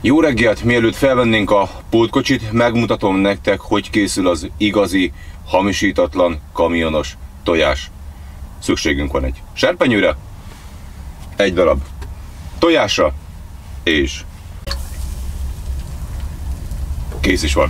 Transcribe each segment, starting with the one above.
Jó reggelt! Mielőtt felvennénk a pótkocsit, megmutatom nektek, hogy készül az igazi, hamisítatlan, kamionos tojás. Szükségünk van egy serpenyőre, egy darab tojásra, és kész is van.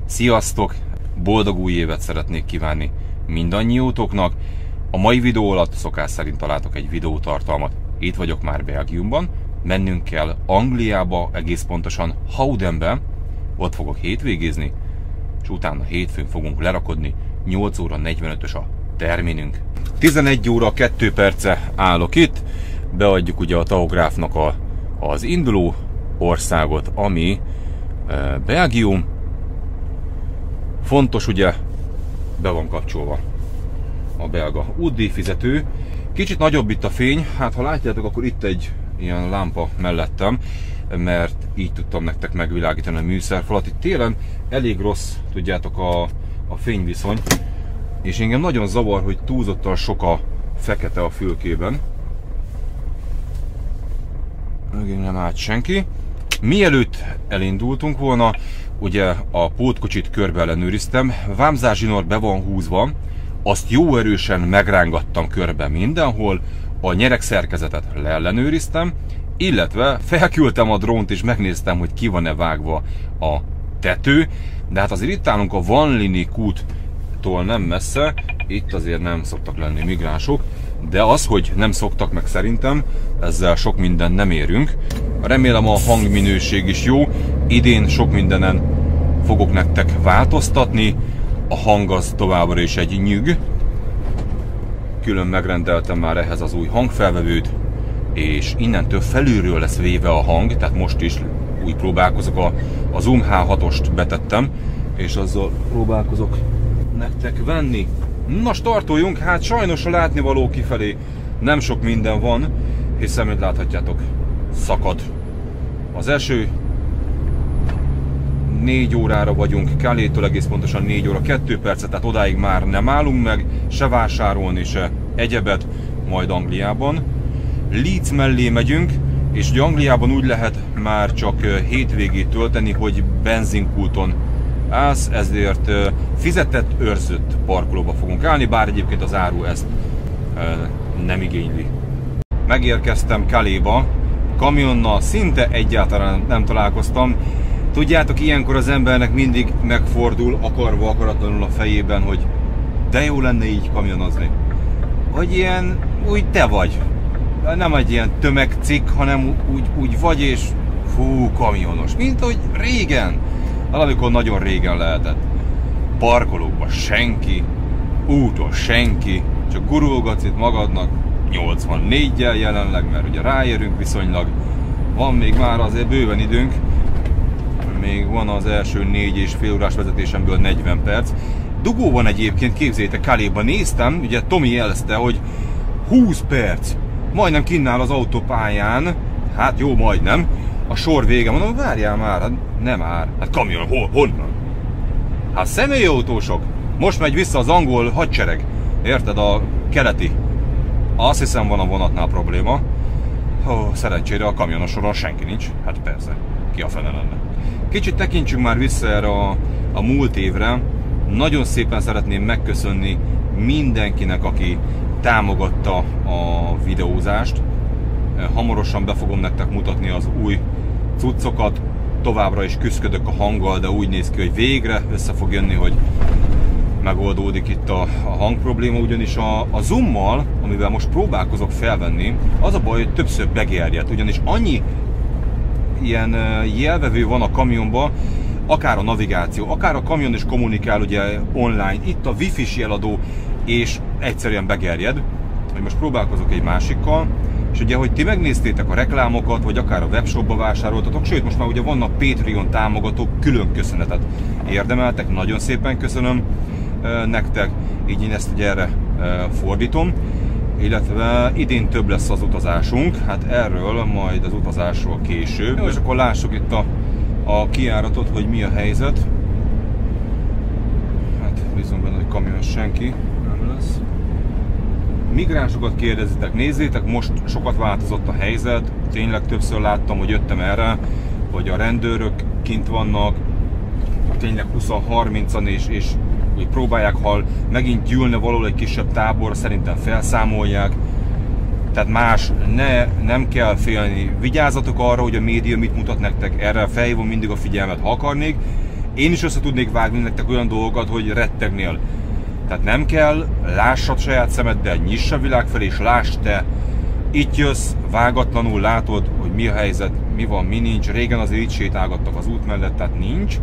Sziasztok! Boldog új évet szeretnék kívánni mindannyiótoknak. A mai videó alatt szokás szerint találtok egy videótartalmat. Itt vagyok már Belgiumban, mennünk kell Angliába, egész pontosan Howdenbe. Ott fogok hétvégézni, és utána hétfőn fogunk lerakodni. 8 óra 45-ös a terminünk. 11 óra 2 perce állok itt, beadjuk ugye a tahográfnak az induló országot, ami Belgium. Fontos, ugye, be van kapcsolva a belga útdíjfizető. Kicsit nagyobb itt a fény, hát ha látjátok, akkor itt egy ilyen lámpa mellettem, mert így tudtam nektek megvilágítani a műszerfalat. Itt télen elég rossz, tudjátok, a fényviszony, és engem nagyon zavar, hogy túlzottan sok a fekete a fülkében. Megint nem állt senki. Mielőtt elindultunk volna, ugye a pótkocsit körbe ellenőriztem, vámzárzsinór be van húzva, azt jó erősen megrángattam körbe mindenhol, a nyeregszerkezetet leellenőriztem, illetve felküldtem a drónt és megnéztem, hogy ki van-e vágva a tető, de hát azért itt állunk a Vanlini kúttól nem messze, itt azért nem szoktak lenni migránsok, de az, hogy nem szoktak meg szerintem, ezzel sok mindent nem érünk. Remélem a hangminőség is jó, idén sok mindenen fogok nektek változtatni, a hang az továbbra is egy nyüg. Külön megrendeltem már ehhez az új hangfelvevőt, és innentől felülről lesz véve a hang, tehát most is úgy próbálkozok, a Zoom H6-ost betettem, és azzal próbálkozok nektek venni. Na, startoljunk, hát sajnos a látnivaló kifelé nem sok minden van, hiszen, mint láthatjátok, szakad. Az első 4 órára vagyunk Calais-től, egész pontosan 4 óra 2 percet, tehát odáig már nem állunk meg, se vásárolni, se egyebet, majd Angliában. Leeds mellé megyünk, és ugye Angliában úgy lehet már csak hétvégét tölteni, hogy benzinkúton állsz, ezért fizetett, őrzött parkolóba fogunk állni, bár egyébként az áru ezt nem igényli. Megérkeztem Calais-ba, kamionnal szinte egyáltalán nem találkoztam. Tudjátok, ilyenkor az embernek mindig megfordul akarva akaratlanul a fejében, hogy de jó lenne így kamionozni. Hogy ilyen, úgy te vagy. Nem egy ilyen tömegcikk, hanem úgy vagy, és fú, kamionos. Mint hogy régen. Valamikor nagyon régen lehetett. Parkolókban senki, úton senki, csak gurulgatsz itt magadnak, 84-jel jelenleg, mert ugye ráérünk viszonylag. Van még már azért bőven időnk, még van az első 4,5 órás vezetésemből 40 perc. Dugó van egyébként, képzeljétek, Calais-ban néztem, ugye Tomi jelezte, hogy 20 perc, majdnem kinnál az autópályán, hát jó, majdnem, a sor vége, mondom, várjál már, hát nem már, hát kamion, honnan? Hát személyautósok, most megy vissza az angol hadsereg, érted, a keleti. Azt hiszem, van a vonatnál probléma. Szerencsére a kamionosoron senki nincs, hát persze, ki a fene lenne. Kicsit tekintsünk már vissza erre a a múlt évre. Nagyon szépen szeretném megköszönni mindenkinek, aki támogatta a videózást. Hamarosan be fogom nektek mutatni az új cuccokat. Továbbra is küszködök a hanggal, de úgy néz ki, hogy végre össze fog jönni, hogy megoldódik itt a hang probléma, ugyanis a zoommal, amivel most próbálkozok felvenni, az a baj, hogy többször begerjedt, ugyanis annyi ilyen jelvevő van a kamionban, akár a navigáció, akár a kamion is kommunikál ugye online, itt a wifi-s jeladó, és egyszerűen begerjed, hogy most próbálkozok egy másikkal, és ugye, hogy ti megnéztétek a reklámokat, vagy akár a webshopba vásároltatok, sőt, most már ugye vannak Patreon támogatók, külön köszönetet érdemeltek, nagyon szépen köszönöm nektek, így én ezt ugye erre fordítom, illetve idén több lesz az utazásunk, hát erről majd az utazásról később. És akkor lássuk itt a kijáratot, hogy mi a helyzet. Hát bízom benne, hogy kamion senki nem lesz. Migránsokat kérdezitek, nézzétek, most sokat változott a helyzet, tényleg többször láttam, hogy jöttem erre, hogy a rendőrök kint vannak, tényleg 20-30-an és hogy próbálják, ha megint gyűlne valahol egy kisebb tábor, szerintem felszámolják. Tehát más, nem kell félni. Vigyázzatok arra, hogy a média mit mutat nektek, erre felhívom mindig a figyelmet, ha akarnék. Én is össze tudnék vágni nektek olyan dolgokat, hogy rettegnél. Tehát nem kell, lássad saját szemeddel, nyiss a világ felé, és lásd te. Itt jössz, vágatlanul látod, hogy mi a helyzet, mi van, mi nincs. Régen azért itt sétálgattak az út mellett, tehát nincs.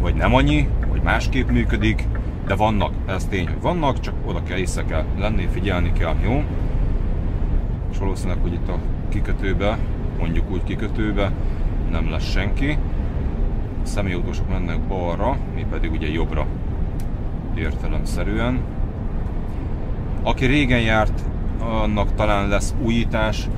Vagy nem annyi, vagy másképp működik, de vannak, ez tény, hogy vannak, csak oda kell, észre kell lenni, figyelni kell, jó? És valószínűleg, hogy itt a kikötőbe, mondjuk úgy kikötőbe, nem lesz senki. A személyautósok mennek balra, mi pedig ugye jobbra, értelemszerűen. Aki régen járt, annak talán lesz újítás,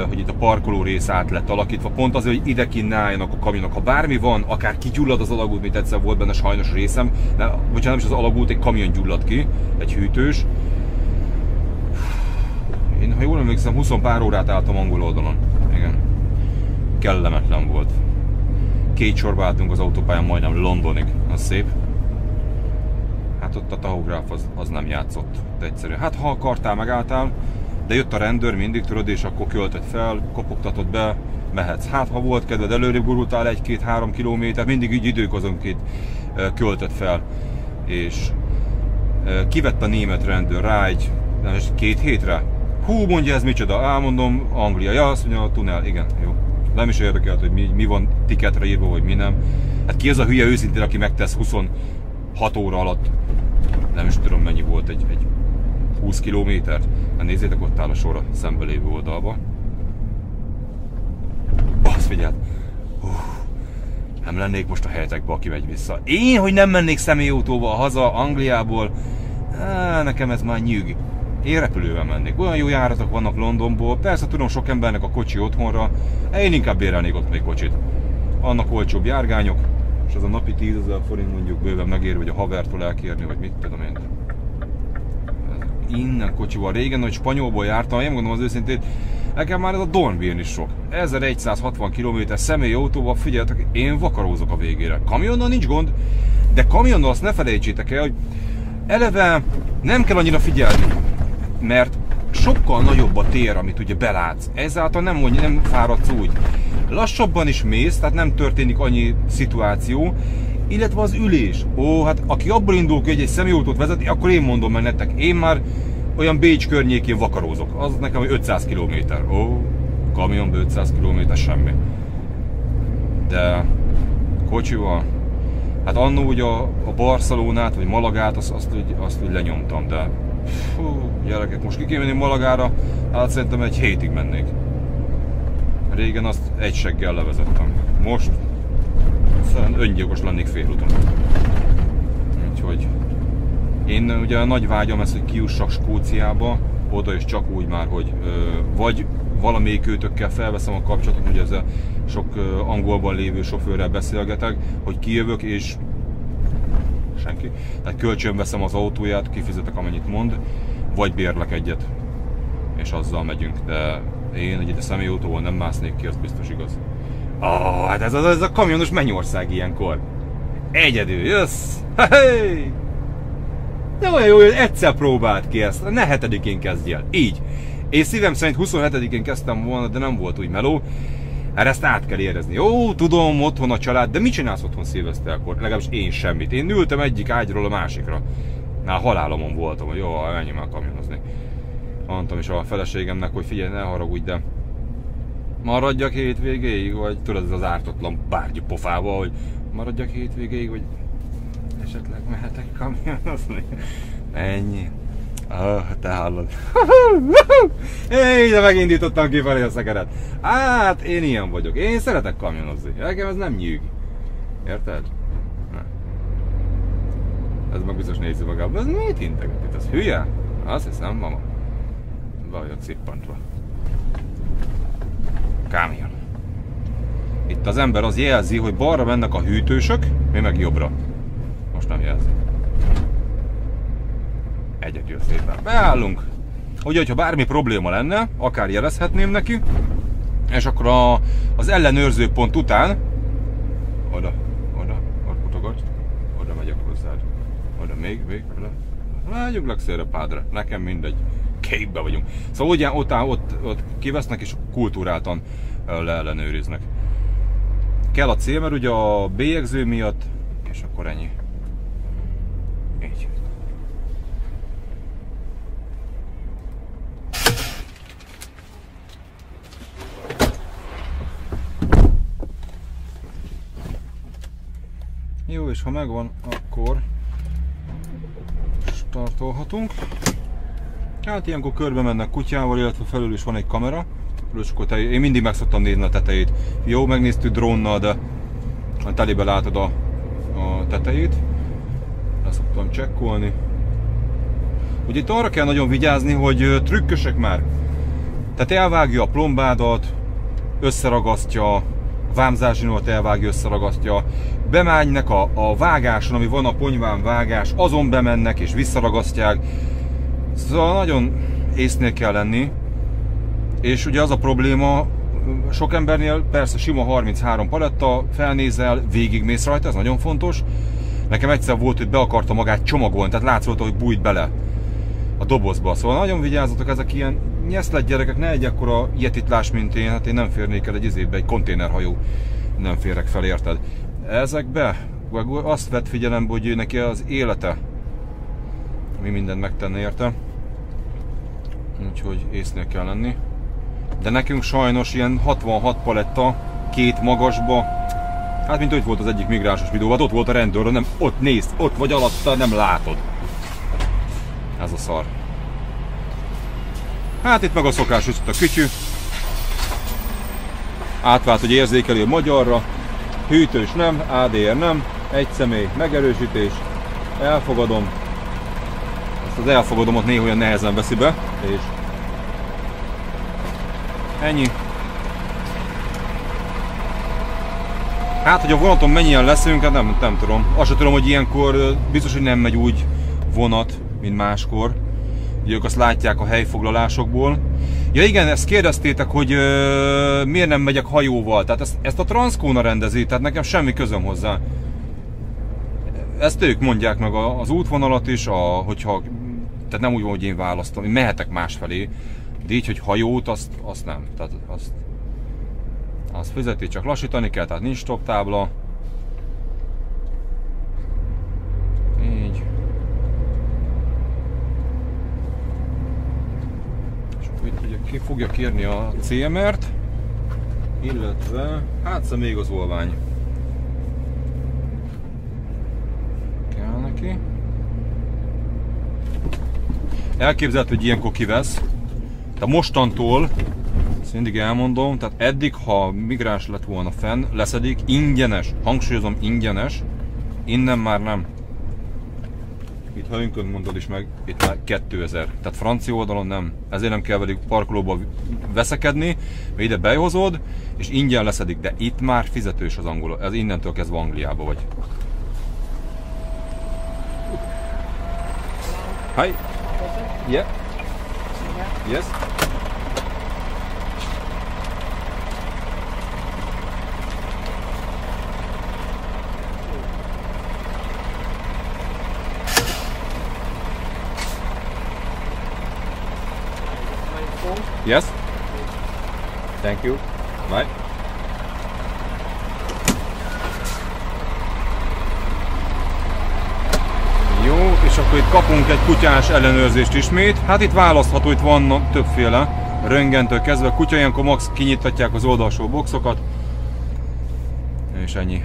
hogy itt a parkoló rész át lett alakítva, pont azért, hogy idekint ne álljanak a kamionok. Ha bármi van, akár kigyullad az alagút, mint egyszer volt benne sajnos részem, bocsánat, nem is az alagút, egy kamion gyullad ki, egy hűtős. Én, ha jól emlékszem, 20 pár órát álltam angol oldalon. Igen. Kellemetlen volt. 2 sorba álltunk az autópályán majdnem Londonig, az szép. Hát ott a tahográf az nem játszott, de egyszerűen. Hát ha akartál, megálltál, de jött a rendőr mindig, tudod, és akkor költött fel, kopogtatott be, mehetsz. Hát ha volt kedved, előrébb gurultál 1-2-3 kilométer, mindig így időközönként költött fel. És kivett a német rendőr rá egy 2 hétre. Hú, mondja, ez micsoda? Elmondom, Anglia. Ja, azt mondja, a tunnel. Igen, jó. Nem is érdekelt, hogy mi van tiketre írva, vagy mi nem. Hát ki az a hülye őszintén, aki megtesz 26 óra alatt, nem is tudom mennyi volt, egy 20 kilométert. Hát nézzétek, ott áll a sor a szembe lévő oldalba. Azt figyeld! Nem lennék most a helyetekbe, aki megy vissza. Én, hogy nem mennék személyautóval haza Angliából, nekem ez már nyűg. Én repülővel mennék. Olyan jó járatok vannak Londonból. Persze tudom, sok embernek a kocsi otthonra. Én inkább bérelnék ott még kocsit. Annak olcsóbb járgányok, és az a napi 10 000 forint mondjuk bőven megér, hogy a havertól elkérni, vagy mit tudom én. Innen kocsival. Régen, hogy Spanyolból jártam, én mondom az őszintét, nekem már ez a Dornbirn is sok. 1160 km személyautóval, figyeljetek, én vakarózok a végére. Kamionnal nincs gond, de kamionnal azt ne felejtsétek el, hogy eleve nem kell annyira figyelni, mert sokkal nagyobb a tér, amit ugye belátsz. Ezáltal nem fáradsz úgy. Lassabban is mész, tehát nem történik annyi szituáció, illetve az ülés. Ó, hát aki abból indul ki, hogy egy személyautót vezeti, akkor én mondom meg nektek, én már olyan Bécs környékén vakarózok. Az nekem 500 km. Ó, kamionban 500 km semmi. De kocsival, hát annó ugye a Barcelonát, vagy Malagát, azt úgy lenyomtam, de fú, gyerekek, most ki kéne menni Malagára, hát szerintem egy hétig mennék. Régen azt egy seggel levezettem. Most szerintem öngyilkos lennék félúton. Úgyhogy én ugye a nagy vágyam ez, hogy kijussak Skóciába, oda is csak úgy már, hogy vagy valamelyik őtökkel felveszem a kapcsolatot, ugye ezzel sok angolban lévő sofőrrel beszélgetek, hogy kijövök és senki. Tehát kölcsön veszem az autóját, kifizetek amennyit mond, vagy bérlek egyet, és azzal megyünk, de én egy személyautóval nem másznék ki, az biztos igaz. Hát ez a kamionos mennyország ilyenkor. Egyedül, jössz! Hey! De olyan jó, hogy egyszer próbált ki ezt. Ne 7-én kezdj el. Így. Én szívem szerint 27-én kezdtem volna, de nem volt úgy meló. Erre ezt át kell érezni. Jó, tudom, otthon a család, de mit csinálsz otthon szilveszterkor? Legalábbis én semmit. Én ültem egyik ágyról a másikra. Halálomon voltam, hogy jó, menjünk már kamionozni. Mondtam is a feleségemnek, hogy figyelj, ne haragudj, de maradjak hétvégéig, vagy tudod, ez az ártatlan bárgyi pofába, hogy maradjak hétvégéig, vagy esetleg mehetek kamionozni. Ennyi. Te hallod. Én de megindítottam kifelé a szekeret. Hát, én ilyen vagyok. Én szeretek kamionozni. Nekem ez nem nyűg. Érted? Na. Ez meg biztos nézi magában. Ez mit integet itt? Ez hülye? Azt hiszem, mama. Be vagyok szippantva. Kamion. Itt az ember az jelzi, hogy balra mennek a hűtősök, mi meg jobbra. Most nem jelzi. Egyedül szépen beállunk. Ugye, hogyha bármi probléma lenne, akár jelezhetném neki, és akkor az ellenőrző pont után oda mutogatsz, oda megyek hozzád. Oda, még, oda. Megyünk legszélre pádra, nekem mindegy. Képbe vagyunk. Szóval ugye ott kivesznek és kultúráltan leellenőriznek. Kell a cémer ugye a bélyegző miatt, és akkor ennyi. Így. Jó, és ha megvan, akkor startolhatunk. Hát ilyenkor körbe mennek kutyával, illetve felül is van egy kamera. És akkor én mindig meg szoktam nézni a tetejét. Jó, megnéztük drónnal, de telébe látod a tetejét. Le szoktam csekkolni. Ugye itt arra kell nagyon vigyázni, hogy trükkösek már. Tehát elvágja a plombádat, összeragasztja, a vámzásinót elvágja, összeragasztja. Bemennek a vágáson, ami van a ponyván vágás, azon bemennek és visszaragasztják. Szóval nagyon észnél kell lenni. És ugye az a probléma, sok embernél persze sima 33 paletta, felnézel, végigmész rajta, ez nagyon fontos. Nekem egyszer volt, hogy be akarta magát csomagolni, tehát látszott, hogy bújt bele a dobozba. Szóval nagyon vigyázzatok, ezek ilyen nyeszlet gyerekek, ne egy akkora ilyetitlás, mint én, hát én nem férnék el egy izébe, egy konténerhajó, nem férek fel, érted? Ezekbe azt vett figyelembe, hogy neki az élete, mi mindent megtenne érte. Úgyhogy észnél kell lenni. De nekünk sajnos ilyen 66 paletta, két magasba. Hát mint hogy volt az egyik migránsos videó, hát ott volt a rendőr, nem ott nézd, ott vagy alatta, nem látod. Ez a szar. Hát itt meg a szokás, itt a kütyű. Átvált, hogy érzékeli a magyarra. Hűtős nem, ADR nem, egy személy megerősítés. Elfogadom. Ezt az elfogadomot néha olyan nehezen veszi be, és ennyi. Hát, hogy a vonaton mennyien leszünk, hát nem tudom. Azt sem tudom, hogy ilyenkor biztos, hogy nem megy úgy vonat, mint máskor. Ugye ők azt látják a helyfoglalásokból. Ja igen, ezt kérdeztétek, hogy miért nem megyek hajóval. Tehát ezt a Transcona rendezi, tehát nekem semmi közöm hozzá. Ezt ők mondják meg az útvonalat is, hogyha, tehát nem úgy van, hogy én választom, én mehetek másfelé. De így, hogy hajót, azt nem. Tehát azt fizeti, csak lassítani kell, tehát nincs stop tábla. Így. És akkor itt ugye ki fogja kérni a CMR-t, illetve hát még az olvány. Kell neki. Elképzelhető, hogy ilyenkor kivesz. De mostantól, ezt mindig elmondom, tehát eddig, ha migráns lett volna fenn, leszedik, ingyenes, hangsúlyozom ingyenes, innen már nem. Itt ha önkön mondod is meg, itt már 2000, tehát francia oldalon nem. Ezért nem kell velük parkolóba veszekedni, mert ide behozod, és ingyen leszedik, de itt már fizetős az angol, ez innentől kezdve Angliába vagy. Hi. Yeah. Yes. Yes. Thank you. Bye. Jó, és akkor itt kapunk egy kutyás ellenőrzést ismét. Hát itt választható, itt van többféle. Röntgentől kezdve a kutya ilyenkor max kinyithatják az oldalsó boxokat. És ennyi.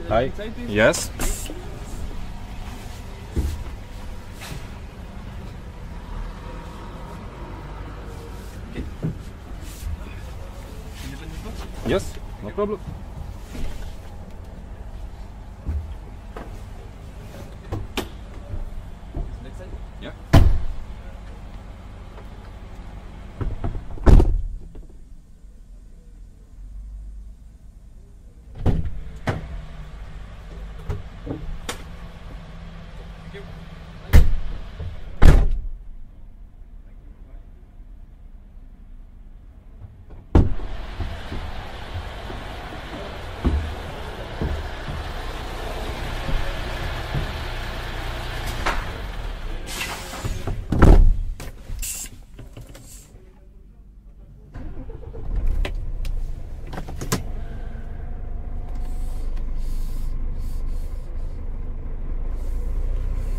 Hi. Yes. Yes, no problem. Yeah.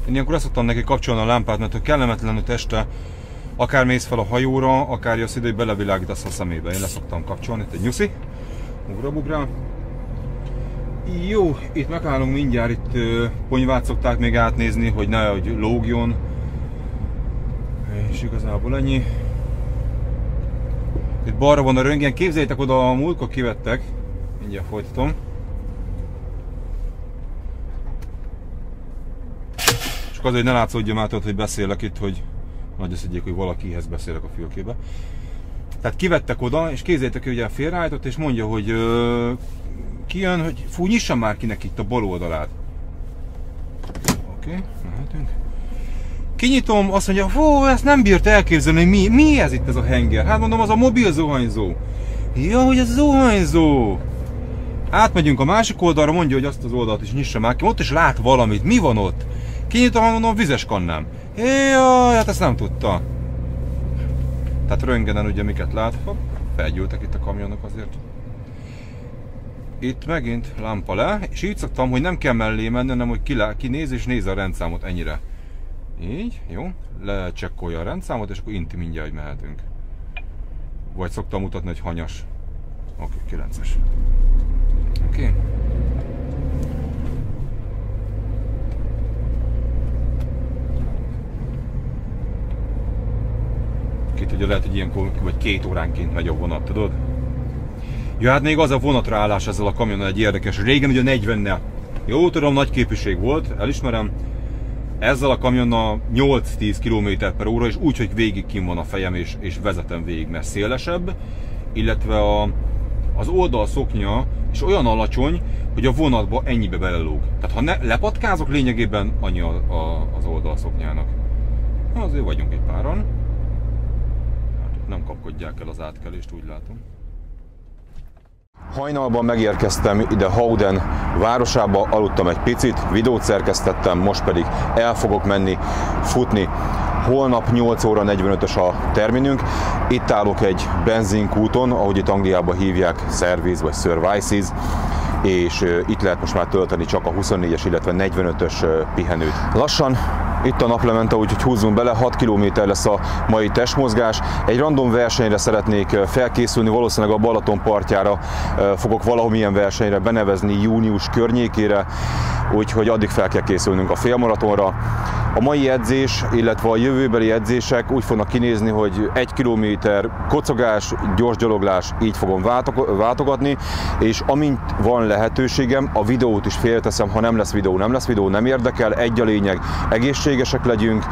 Én ilyenkor ezt szoktam neki kapcsolni a lámpát, mert kellemetlenül este akár mész fel a hajóra, akár jössz ide, hogy belevilágítasz a szemébe. Én leszoktam kapcsolni, itt egy nyuszi. Ugra-bugra. Jó, itt megállunk mindjárt, itt ponyvát szokták még átnézni, hogy ne, hogy lógjon. És igazából ennyi. Itt balra van a röntgen, képzeljétek oda, a múltkor kivettek. Mindjárt folytatom. Csak azért ne látszódjon át, hogy beszélek itt, hogy nagy összegyék, hogy valakihez beszélek a fülkébe. Tehát kivettek oda, és képzeljétek, hogy ugye félreállított, és mondja, hogy kijön, hogy fú, nyissam már ki neki itt a bal oldalát. Oké, mehetünk. Kinyitom, azt mondja, fú, ezt nem bírt elképzelni, hogy mi ez itt ez a henger? Hát mondom, az a mobil zuhanyzó. Ja, hogy ez zuhanyzó. Átmegyünk a másik oldalra, mondja, hogy azt az oldalt is nyissa már ki, ott is lát valamit, mi van ott? Kinyitom, mondom, vizes kannám. Jaj, hát ezt nem tudta. Tehát röntgenen ugye miket lát, felgyűltek itt a kamionok azért. Itt megint lámpa le, és így szoktam, hogy nem kell mellé menni, hanem hogy kinéz és néz a rendszámot ennyire. Így, jó, lecsekkolja a rendszámot, és akkor inti mindjárt, hogy mehetünk. Vagy szoktam mutatni, hogy hanyas. Oké, 9-es. Oké. Itt ugye lehet, hogy ilyenkor vagy 2 óránként megy a vonat, tudod? Ja, hát még az a vonatra állás ezzel a kamionnal egy érdekes. Régen ugye 40-nel. Jó, tudom, nagy képviség volt, elismerem. Ezzel a kamionnal 8-10 km/h, és úgy, hogy végig kim van a fejem, és vezetem végig, mert szélesebb, illetve az oldalszoknya is olyan alacsony, hogy a vonatba ennyibe belelóg. Tehát ha lepatkázok, lényegében annyi az oldalszoknyának. Na, azért vagyunk egy páran. Hát, nem kapkodják el az átkelést, úgy látom. Hajnalban megérkeztem ide Howden városába, aludtam egy picit, videót szerkesztettem, most pedig el fogok menni futni. Holnap 8 óra 45-ös a terminünk. Itt állok egy benzinkúton, ahogy itt Angliában hívják, Service vagy Services, és itt lehet most már tölteni csak a 24-es, illetve 45-ös pihenőt. Lassan itt a naplemente, úgyhogy húzzunk bele, 6 km lesz a mai testmozgás. Egy random versenyre szeretnék felkészülni, valószínűleg a Balaton partjára fogok valamilyen versenyre benevezni június környékére, úgyhogy addig fel kell készülnünk a félmaratonra. A mai edzés, illetve a jövőbeli edzések úgy fognak kinézni, hogy 1 kilométer kocogás, gyors gyaloglás, így fogom váltogatni, és amint van lehetőségem, a videót is félreteszem, ha nem lesz videó, nem érdekel, egy a lényeg, egészséges egészségesek legyünk,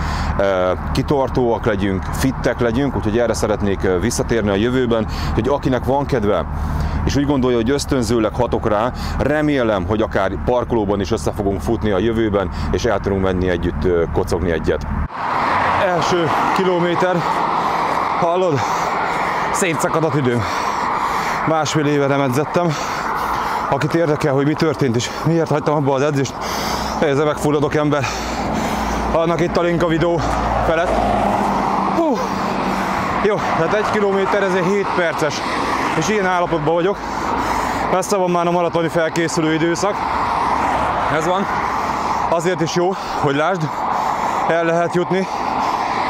kitartóak legyünk, fittek legyünk, úgyhogy erre szeretnék visszatérni a jövőben, hogy akinek van kedve, és úgy gondolja, hogy ösztönzőleg hatok rá, remélem, hogy akár parkolóban is össze fogunk futni a jövőben, és el tudunk menni együtt kocogni egyet. Első kilométer, hallod? Szétszakad a tüdőm. Másfél éve nem edzettem. Akit érdekel, hogy mi történt és miért hagytam abba az edzést, ezzel megfulladok ember. Annak itt a link a videó felett. Hú. Jó, tehát 1 kilométer, ez egy 7 perces. És ilyen állapotban vagyok. Messze van már a maratoni felkészülő időszak. Ez van. Azért is jó, hogy lásd, el lehet jutni.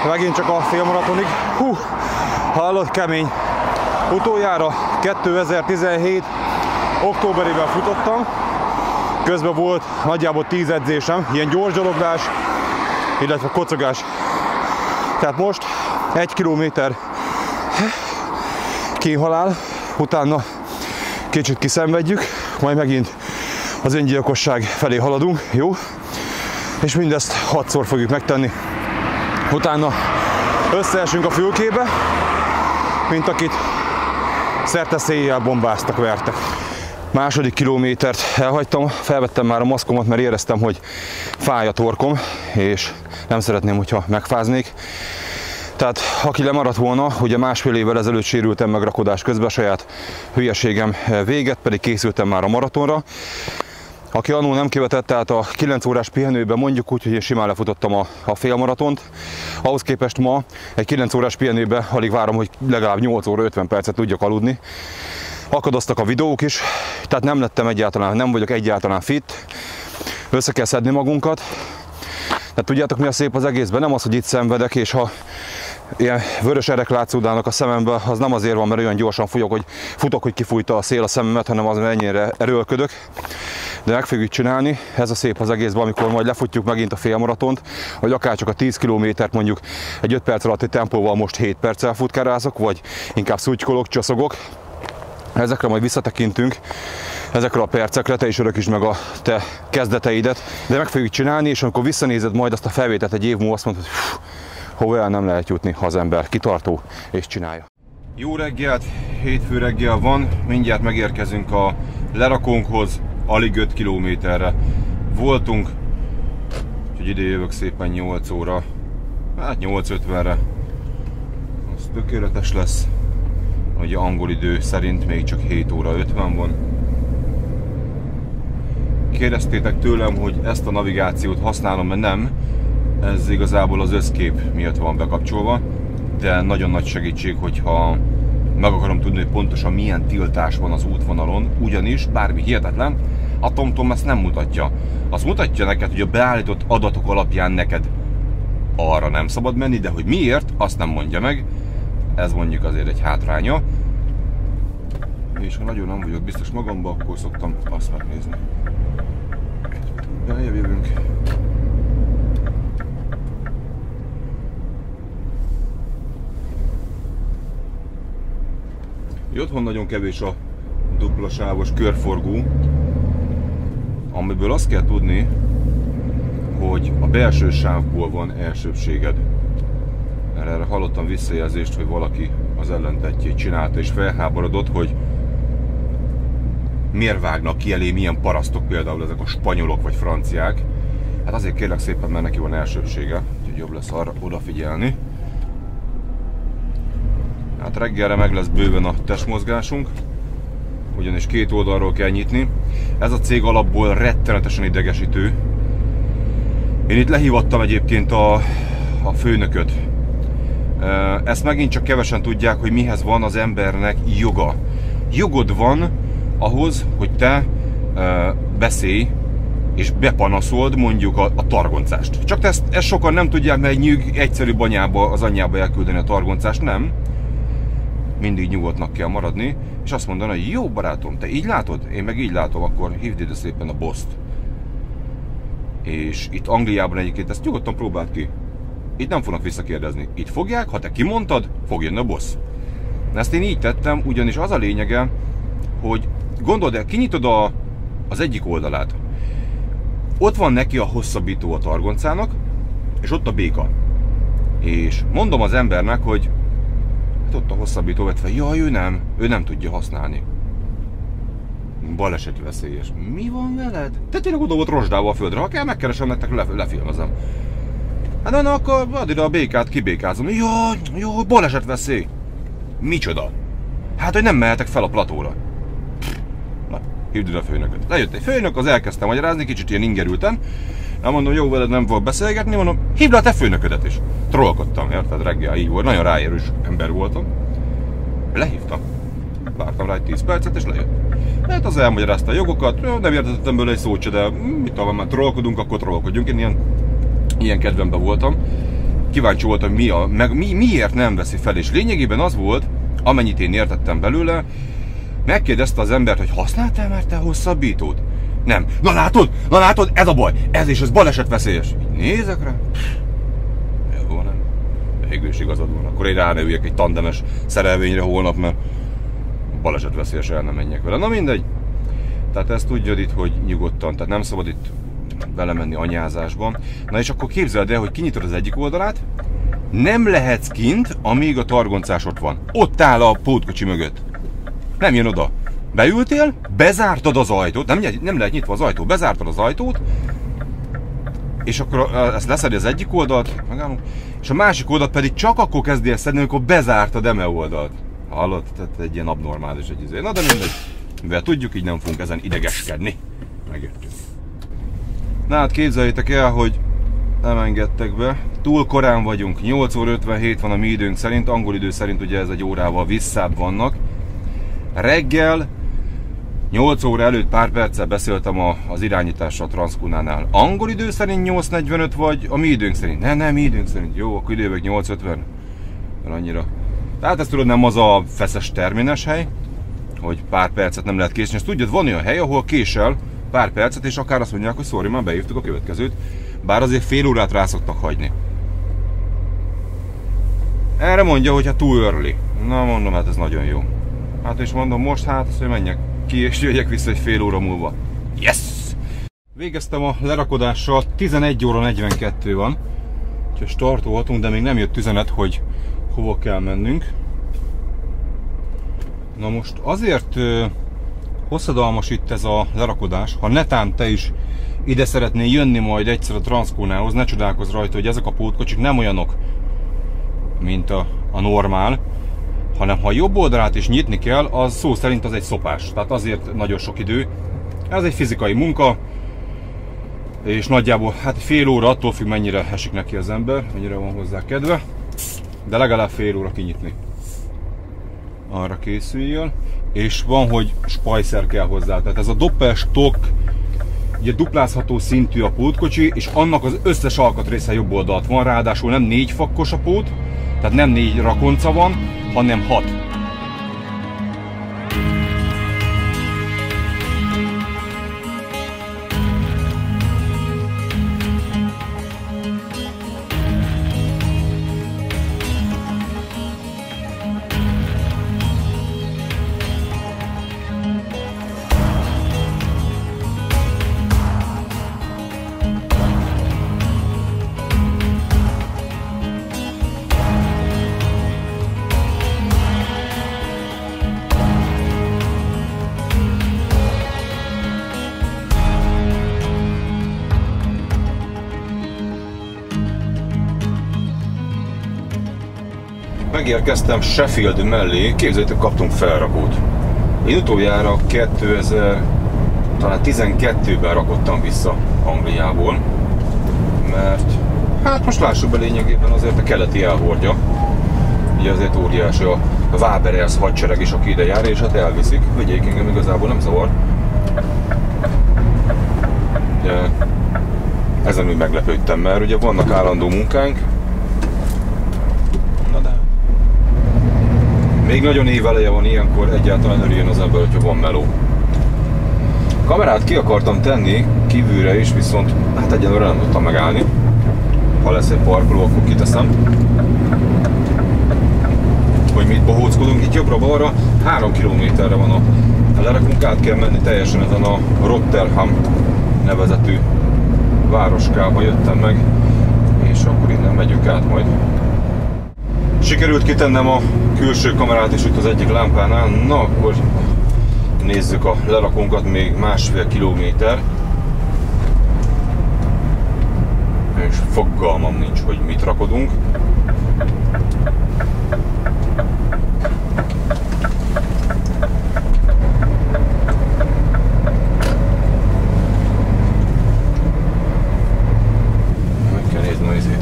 Megint csak a félmaratonig. Hú, hallod, kemény. Utoljára 2017 októberében futottam. Közben volt nagyjából 10 edzésem, ilyen gyors gyaloglás, illetve kocogás. Tehát most 1 kilométer kínhalál, utána kicsit kiszenvedjük, majd megint az öngyilkosság felé haladunk, jó? És mindezt 6-szor fogjuk megtenni. Utána összeesünk a fülkébe, mint akit szerte széjjel bombáztak, vertek. Második kilométert elhagytam, felvettem már a maszkomat, mert éreztem, hogy fáj a torkom, és nem szeretném, hogyha megfáznék. Tehát aki lemaradt volna, ugye másfél évvel ezelőtt sérültem meg rakodás közben, saját hülyeségem véget, pedig készültem már a maratonra. Aki annól nem kivetett, tehát a 9 órás pihenőben mondjuk úgy, hogy én simán lefutottam a félmaratont. Ahhoz képest ma egy 9 órás pihenőben alig várom, hogy legalább 8 óra 50 percet tudjak aludni. Akadoztak a videók is, tehát nem vagyok egyáltalán fit. Össze kell szedni magunkat. Tehát tudjátok, mi a szép az egészben? Nem az, hogy itt szenvedek, és ha ilyen vörös erek látszódnának a szemembe, az nem azért van, mert olyan gyorsan futok, hogy kifújta a szél a szememet, hanem az, mert ennyire erőlködök. De meg fogjuk csinálni, ez a szép az egészben, amikor majd lefutjuk megint a félmaratont, vagy akár csak a 10 kilométert mondjuk egy 5 perc alatti tempóval most 7 perccel futkárázok, vagy inkább szutykolok, csoszogok. Ezekre majd visszatekintünk, ezekre a percekre, te is örökítsd meg a te kezdeteidet, de meg fogjuk csinálni, és amikor visszanézed majd azt a felvételt egy év múlva, azt mondod, hogy hova el nem lehet jutni, ha az ember kitartó és csinálja. Jó reggelt, hétfő reggel van, mindjárt megérkezünk a lerakónkhoz, alig 5 kilométerre voltunk, úgyhogy ide jövök szépen 8 óra, hát 8:50-re, az tökéletes lesz. Ugye angol idő szerint még csak 7 óra 50 van. Kérdeztétek tőlem, hogy ezt a navigációt használom, mert nem. Ez igazából az összkép miatt van bekapcsolva, de nagyon nagy segítség, hogyha meg akarom tudni, hogy pontosan milyen tiltás van az útvonalon, ugyanis bármi hihetetlen, a TomTom ezt nem mutatja. Azt mutatja neked, hogy a beállított adatok alapján neked arra nem szabad menni, de hogy miért, azt nem mondja meg. Ez mondjuk azért egy hátránya. És ha nagyon nem vagyok biztos magamba, akkor szoktam azt megnézni. Beljebb jövünk. Otthon nagyon kevés a duplasávos körforgó, amiből azt kell tudni, hogy a belső sávból van elsőbbséged. Erre hallottam visszajelzést, hogy valaki az ellentettjét csinálta és felháborodott, hogy miért vágnak ki elé milyen parasztok, például ezek a spanyolok vagy franciák. Hát azért kérlek szépen, mert neki van elsőbbsége, úgyhogy jobb lesz arra odafigyelni. Hát reggelre meg lesz bőven a testmozgásunk, ugyanis két oldalról kell nyitni. Ez a cég alapból rettenetesen idegesítő. Én itt lehívattam egyébként a főnököt. Ezt megint csak kevesen tudják, hogy mihez van az embernek joga. Jogod van ahhoz, hogy te beszélj és bepanaszold mondjuk a targoncást. Csak ezt sokan nem tudják, mert egy nyűg egyszerű banyába, az anyjába elküldeni a targoncást, nem. Mindig nyugodtnak kell maradni, és azt mondani, hogy jó barátom, te így látod? Én meg így látom, akkor hívd ide szépen a boss-t. És itt Angliában egyébként ezt nyugodtan próbáld ki. Itt nem fognak visszakérdezni. Itt fogják, ha te kimondtad, fog jönni a boss. Ezt én így tettem, ugyanis az a lényege, hogy gondold el, kinyitod az egyik oldalát. Ott van neki a hosszabbító a targoncának, és ott a béka. És mondom az embernek, hogy hát ott a hosszabbító vetve, jaj, ő nem tudja használni. Baleseti veszélyes. Mi van veled? Te tényleg oda volt rozsdálva a földre, ha kell, megkeresem nektek, lefilmezem. Hát na, akkor add ide a békát, kibékázom. Jaj, baleset veszély. Micsoda? Hát, hogy nem mehetek fel a platóra. Na, hívd ide a főnököt. Lejött egy főnök, az elkezdtem magyarázni, kicsit ilyen ingerülten. Na, mondom, jó, veled nem fog beszélgetni, mondom, hívd le a te főnöködet is. Trollkodtam, érted, reggel így volt, nagyon ráérős ember voltam. Lehívtam. Vártam rá egy 10 percet, és lejött. Hát az elmagyarázta a jogokat, nem értettem belőle egy szót se, de mit tudom, már trollkodunk, akkor trollkodjunk. Én ilyen kedvemben voltam. Kíváncsi voltam, miért nem veszi fel, és lényegében az volt, amennyit én értettem belőle, megkérdezte az embert, hogy használtál már te hosszabbítót? Nem. Na látod, ez a baj, ez balesetveszélyes. Így nézek rá. Jó, nem. Végül is igazad van. Akkor én rá ne üljek egy tandemes szerelvényre holnap, mert balesetveszélyes, el nem menjek vele. Na mindegy. Tehát ezt tudjad itt, hogy nyugodtan, tehát nem szabad itt vele menni anyázásban. Na és akkor képzeld el, hogy kinyitod az egyik oldalát, nem lehetsz kint, amíg a targoncás ott van. Ott áll a pótkocsi mögött. Nem jön oda. Beültél, bezártad az ajtót, nem lehet nyitva az ajtó, bezártad az ajtót, és akkor ezt leszedi az egyik oldalt, megállunk, és a másik oldalt pedig csak akkor kezdi el szedni, amikor bezártad eme oldalt. Hallod? Tehát egy ilyen abnormális egy izé. Na de mindegy, mivel tudjuk, így nem fogunk ezen idegeskedni. Megértünk. Na hát képzeljétek el, hogy nem engedtek be. Túl korán vagyunk, 8 óra 57 van a mi időnk szerint, angol idő szerint ugye ez egy órával visszább vannak. Reggel 8 óra előtt pár perccel beszéltem az irányítással a Transkunánál. Angol idő szerint 8:45 vagy a mi időnk szerint? Nem, mi időnk szerint. Jó, akkor idővek 8:50. Mert annyira. Tehát ez tudod, nem az a feszes termines hely, hogy pár percet nem lehet késni. Ezt tudjad, van olyan hely, ahol késel pár percet, és akár azt mondják, hogy sorry, már beírtuk a következőt. Bár azért fél órát rá szoktak hagyni. Erre mondja, hogy hát too early. Na mondom, hát ez nagyon jó. Hát és mondom, most hát, hogy menjek ki és jöjjek vissza egy fél óra múlva. Yes! Végeztem a lerakodással, 11 óra 42 van. Úgyhogy startolhatunk, de még nem jött üzenet, hogy hova kell mennünk. Na most azért hosszadalmas itt ez a lerakodás, ha netán te is ide szeretnél jönni majd egyszer a Transkunához, ne csodálkozz rajta, hogy ezek a pótkocsik nem olyanok, mint a normál, hanem ha jobb oldalát is nyitni kell, az szó szerint az egy szopás. Tehát azért nagyon sok idő. Ez egy fizikai munka, és nagyjából hát fél óra, attól függ, mennyire esik neki az ember, mennyire van hozzá kedve, de legalább fél óra kinyitni. Arra készüljön. És van, hogy spajszer kell hozzá. Tehát ez a Doppelstock, ugye duplázható szintű a pótkocsi, és annak az összes alkatrésze jobb oldalt van, ráadásul nem 4 fakkos a pót, tehát nem 4 rakonca van, hanem 6. Megérkeztem Sheffield mellé, képzeljétek, kaptunk felrakót. Én utoljára 2012-ben rakottam vissza Angliából, mert hát most lássuk be, lényegében azért a keleti elhordja. Ugye azért óriási a Waberers hadsereg is, aki ide jár, és hát elviszik. Vigyék, engem igazából nem zavar. De ezen úgy meglepődtem, mert ugye vannak állandó munkánk. Még nagyon éveleje van, ilyenkor egyáltalán örüljön az ember, hogyha van meló. A kamerát ki akartam tenni kívülre is, viszont hát egyelőre nem tudtam megállni. Ha lesz egy parkoló, akkor kiteszem. Hogy mit bohóckodunk, itt jobbra-balra 3 kilométerre van a lerakunk, át kell menni teljesen ezen a Rotherham nevezetű városkába jöttem meg, és akkor innen megyünk át majd. Sikerült kitennem a külső kamerát is itt az egyik lámpánál, na akkor nézzük a lerakónkat, még 1,5 kilométer. És fogalmam nincs, hogy mit rakodunk. Meg kell nézni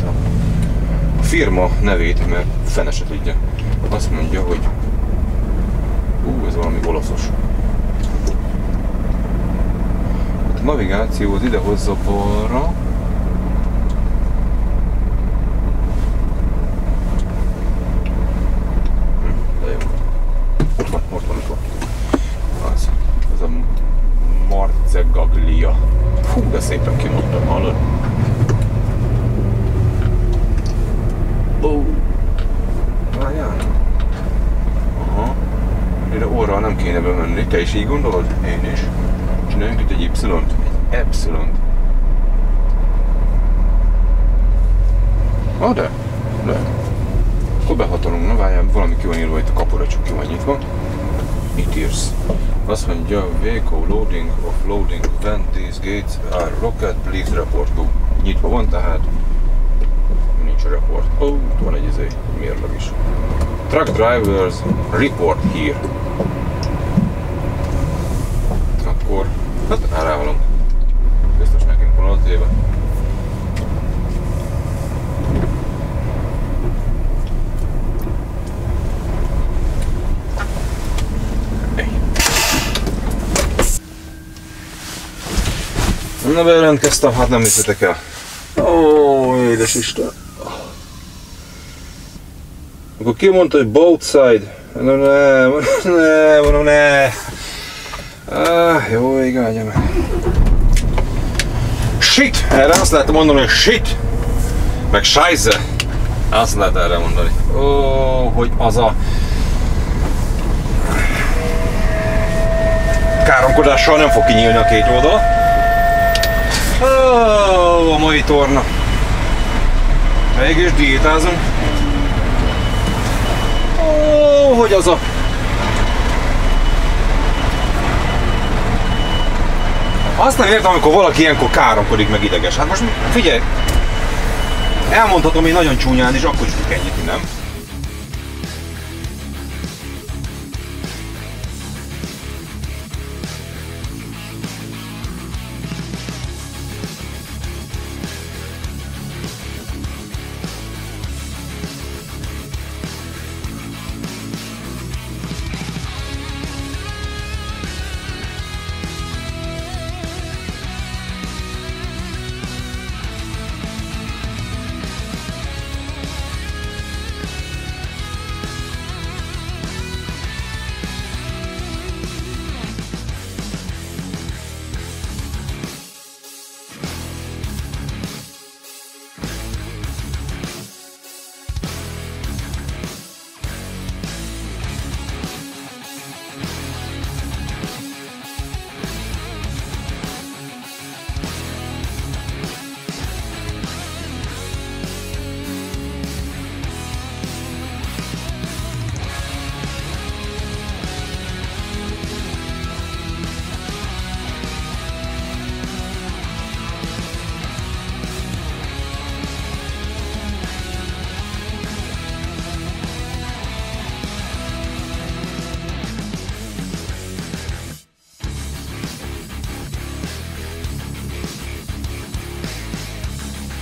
a firma nevét, mert fene se tudja. Azt mondja, hogy ez valami olaszos. A navigáció az ide hozza balra. Ez a Marzegaglia. Fú, de szépen kimondtam, hallod? Várjál. Aha. Ide orral nem kéne bemenni. Te is így gondolod? Én is. Csináljunk itt egy Y-t. Egy Epsilon-t. De. Akkor behatolunk. Na várjál, valami ki van írva itt a kapura, csak ki van nyitva. Itt írsz. Azt mondja, vehicle loading, offloading, when these gates are locked, please report to. Nyitva van, tehát nincs a report. Van egy mérleg is. Truck drivers report here. Akkor, hát rávalunk. Biztos nekünk van az éve. Na, bejelentkeztem, hát nem hiszitek el. Édes Isten. Akkor ki mondta, hogy both side? Ne. Jó, ég állja meg. Shit! Erre azt lehet mondani, hogy shit! Meg scheisse! Azt lehet erre mondani. Hogy az a... káromkodással nem fog kinyílni a két oldal. A mai torna. Mégis diétázunk. Hogy az a... Azt nem értem, amikor valaki ilyenkor káromkodik, meg ideges. Hát most figyelj! Elmondhatom én nagyon csúnyán, és akkor is tudok ennyit, nem?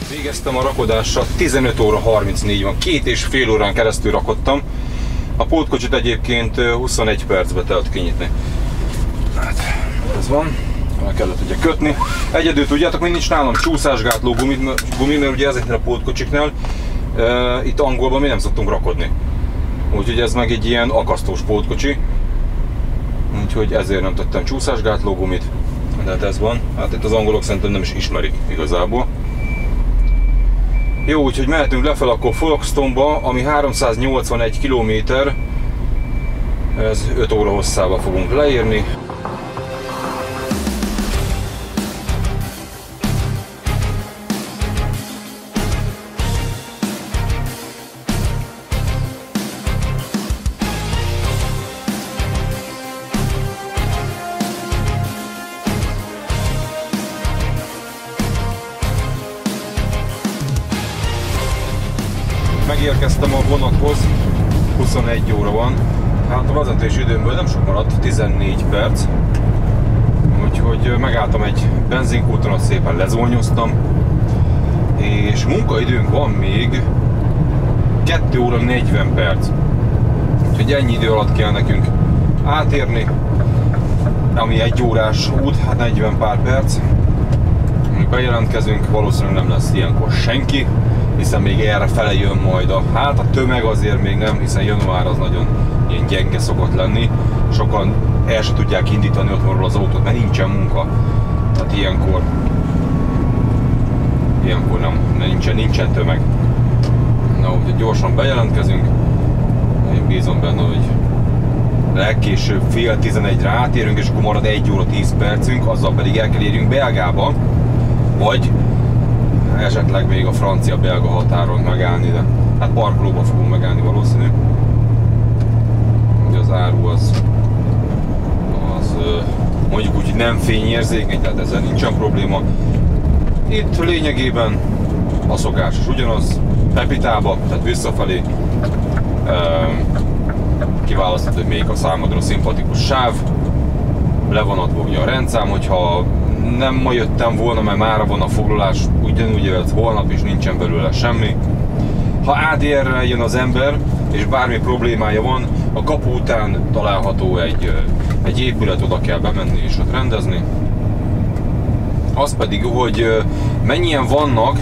Végeztem a rakodással, 15 óra 34 van, 2,5 órán keresztül rakodtam. A pótkocsit egyébként 21 percbe telt kinyitni. Hát, ez van, meg kellett ugye kötni. Egyedül tudjátok, hogy nincs nálam csúszásgátló gumi, mert ugye ezeknél a pótkocsiknál itt angolban mi nem szoktunk rakodni. Úgyhogy ez meg egy ilyen akasztós pótkocsi. Úgyhogy ezért nem tettem csúszásgátló gumit. De hát ez van. Hát itt az angolok szerintem nem is ismerik igazából. Jó, úgyhogy mehetünk lefel akkor Folkestone-ba, ami 381 km, ez 5 óra hosszába fogunk leírni. megérkeztem a vonathoz, 21 óra van. Hát a vezetés időmből nem sok maradt, 14 perc. Úgyhogy megálltam egy benzinkúton, azt szépen lezónyoztam. És munkaidőnk van még 2 óra 40 perc. Úgyhogy ennyi idő alatt kell nekünk átérni. Ami 1 órás út, hát 40 pár perc. Bejelentkezünk, valószínűleg nem lesz ilyenkor senki, hiszen még erre fele jön majd a tömeg azért még nem, hiszen január az nagyon ilyen gyenge szokott lenni. Sokan el se tudják indítani otthonról az autót, mert nincsen munka. Tehát ilyenkor nincsen tömeg. Na, úgyhogy gyorsan bejelentkezünk. Én bízom benne, hogy legkésőbb fél 11-re átérünk, és akkor marad 1 óra 10 percünk, azzal pedig el kell érjünk Belgába, vagy esetleg még a francia-belga határon megállni, de hát parkolóba fogunk megállni valószínű. Ugye az áru az mondjuk úgy, hogy nem fényérzékeny, tehát ezzel nincsen probléma. Itt lényegében a szokásos ugyanaz, Pepitába, tehát visszafelé kiválasztod még a számodra szimpatikus sáv, le van adva ugye a rendszám, hogyha nem ma jöttem volna, mert mára van a foglalás, ugyanúgy jöhet holnap is, nincsen belőle semmi. Ha ADR-rel jön az ember, és bármi problémája van, a kapu után található egy épület, oda kell bemenni és ott rendezni. Az pedig, hogy mennyien vannak,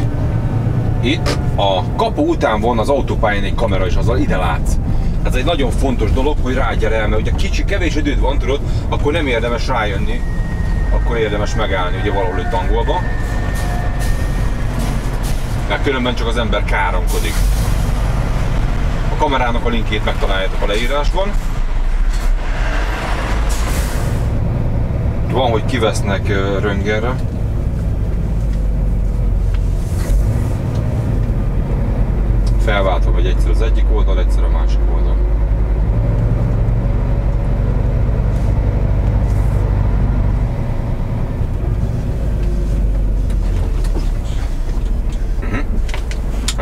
itt a kapu után van az autópályán egy kamera, és azzal ide látsz. Ez egy nagyon fontos dolog, hogy rágyere el, mert ugye kevés időd van, tudod, akkor nem érdemes rájönni, akkor érdemes megállni ugye valahol itt angolba. Mert különben csak az ember káromkodik. A kamerának a linkjét megtaláljátok a leírásban. Van, hogy kivesznek röntgenre. Felváltva vagy egyszer az egyik oldal, egyszer a másik oldal.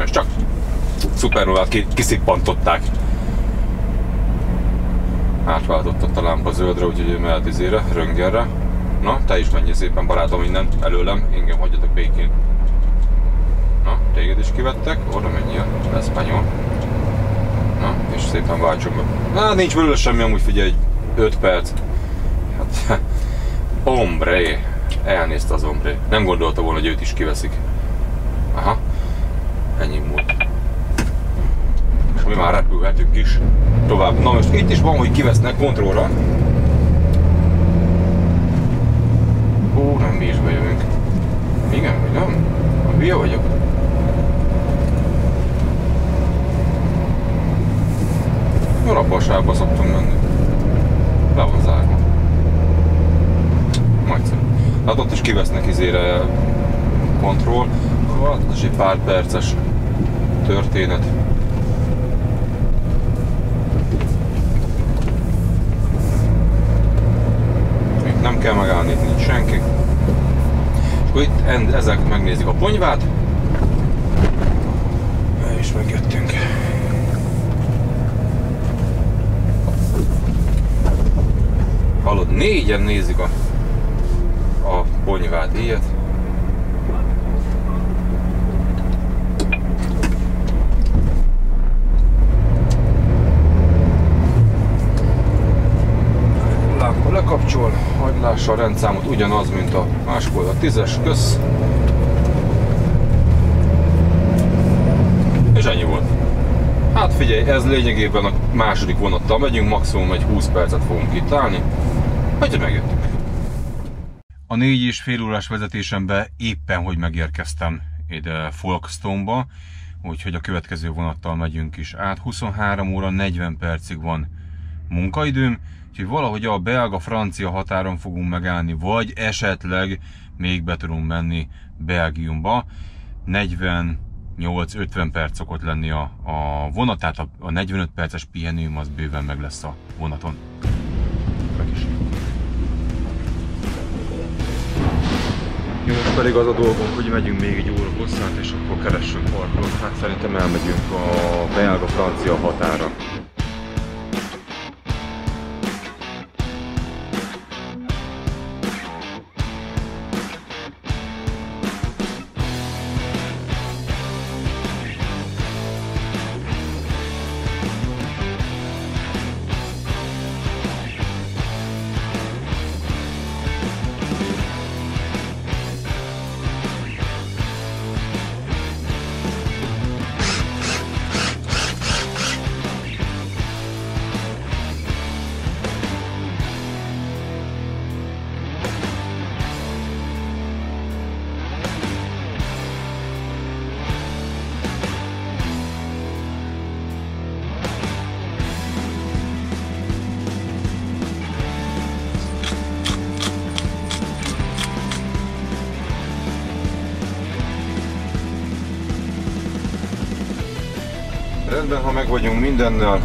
És csak szupernovát kiszippantották. Átváltott a lámpa zöldre, úgyhogy ő mehet izére, röntgenre. Na, te is menjél szépen barátom innen, előlem, engem hagyjatok békén. Na, téged is kivettek, oda menjél, Espanyol. Na, és szépen váltsunk be. Na, nincs belőle semmi, amúgy figyelj, 5 perc. Hát, hombre, elnézte az hombre. Nem gondolta volna, hogy őt is kiveszik. Aha, ennyi múlt. És mi már repülhetünk is tovább. Na most itt is van, hogy kivesznek kontrollra. Ó, nem, mi is bejövünk. Igen, vagy nem? A hülye vagyok? Jó, abba a sávba szoktunk menni. Le van zárva. Nagyszerű. Hát ott is kivesznek izére kontroll. Hát ez egy pár perces történet. Itt nem kell megállni, itt nincs senki. És akkor itt ezek megnézik a ponyvát. És megjöttünk. Hallod, 4-en nézik a ponyvát, ilyet. Lámpa lekapcsol, hogy lássa a rendszámot, ugyanaz, mint a másik oldal, 10-es, kösz. És ennyi volt. Hát figyelj, ez lényegében a második vonattal megyünk, maximum egy 20 percet fogunk itt állni, hogyha megjöttünk. A 4,5 órás vezetésembe éppen, hogy megérkeztem ide Folkestone-ba, úgyhogy a következő vonattal megyünk is át. 23 óra 40 percig van munkaidőm, úgyhogy valahogy a belga-francia határon fogunk megállni, vagy esetleg még be tudunk menni Belgiumba. 48-50 perc szokott lenni a vonat, tehát a 45 perces pihenőm az bőven meg lesz a vonaton. Meg is. Jó. pedig az a dolgunk, hogy megyünk még egy óra hosszát, és akkor keressünk parkolót. Hát szerintem elmegyünk a belga-francia határa. Rendben, ha meg vagyunk mindennel,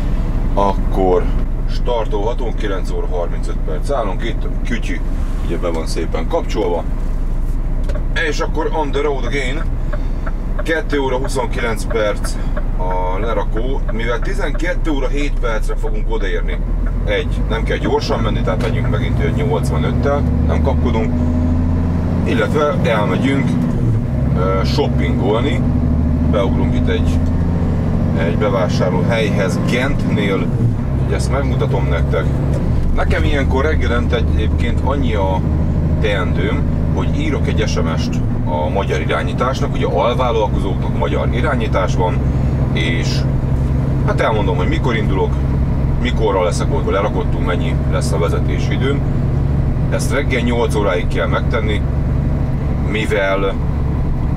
akkor startolhatunk, 9 óra 35 perc állunk, itt a kütyű ugye be van szépen kapcsolva, és akkor on the road again. 2 óra 29 perc a lerakó, mivel 12 óra 7 percre fogunk odaérni. Nem kell gyorsan menni, tehát megyünk megint 85-tel, nem kapkodunk, illetve elmegyünk shoppingolni, beugrunk itt egy bevásárló helyhez Gentnél, hogy ezt megmutatom nektek. Nekem ilyenkor reggelente egyébként annyi a teendőm, hogy írok egy SMS-t a magyar irányításnak, ugye alvállalkozóknak magyar irányítás van, és hát elmondom, hogy mikor indulok, mikorra leszek ott, lerakottunk, mennyi lesz a vezetési időm. Ezt reggel 8 óráig kell megtenni, mivel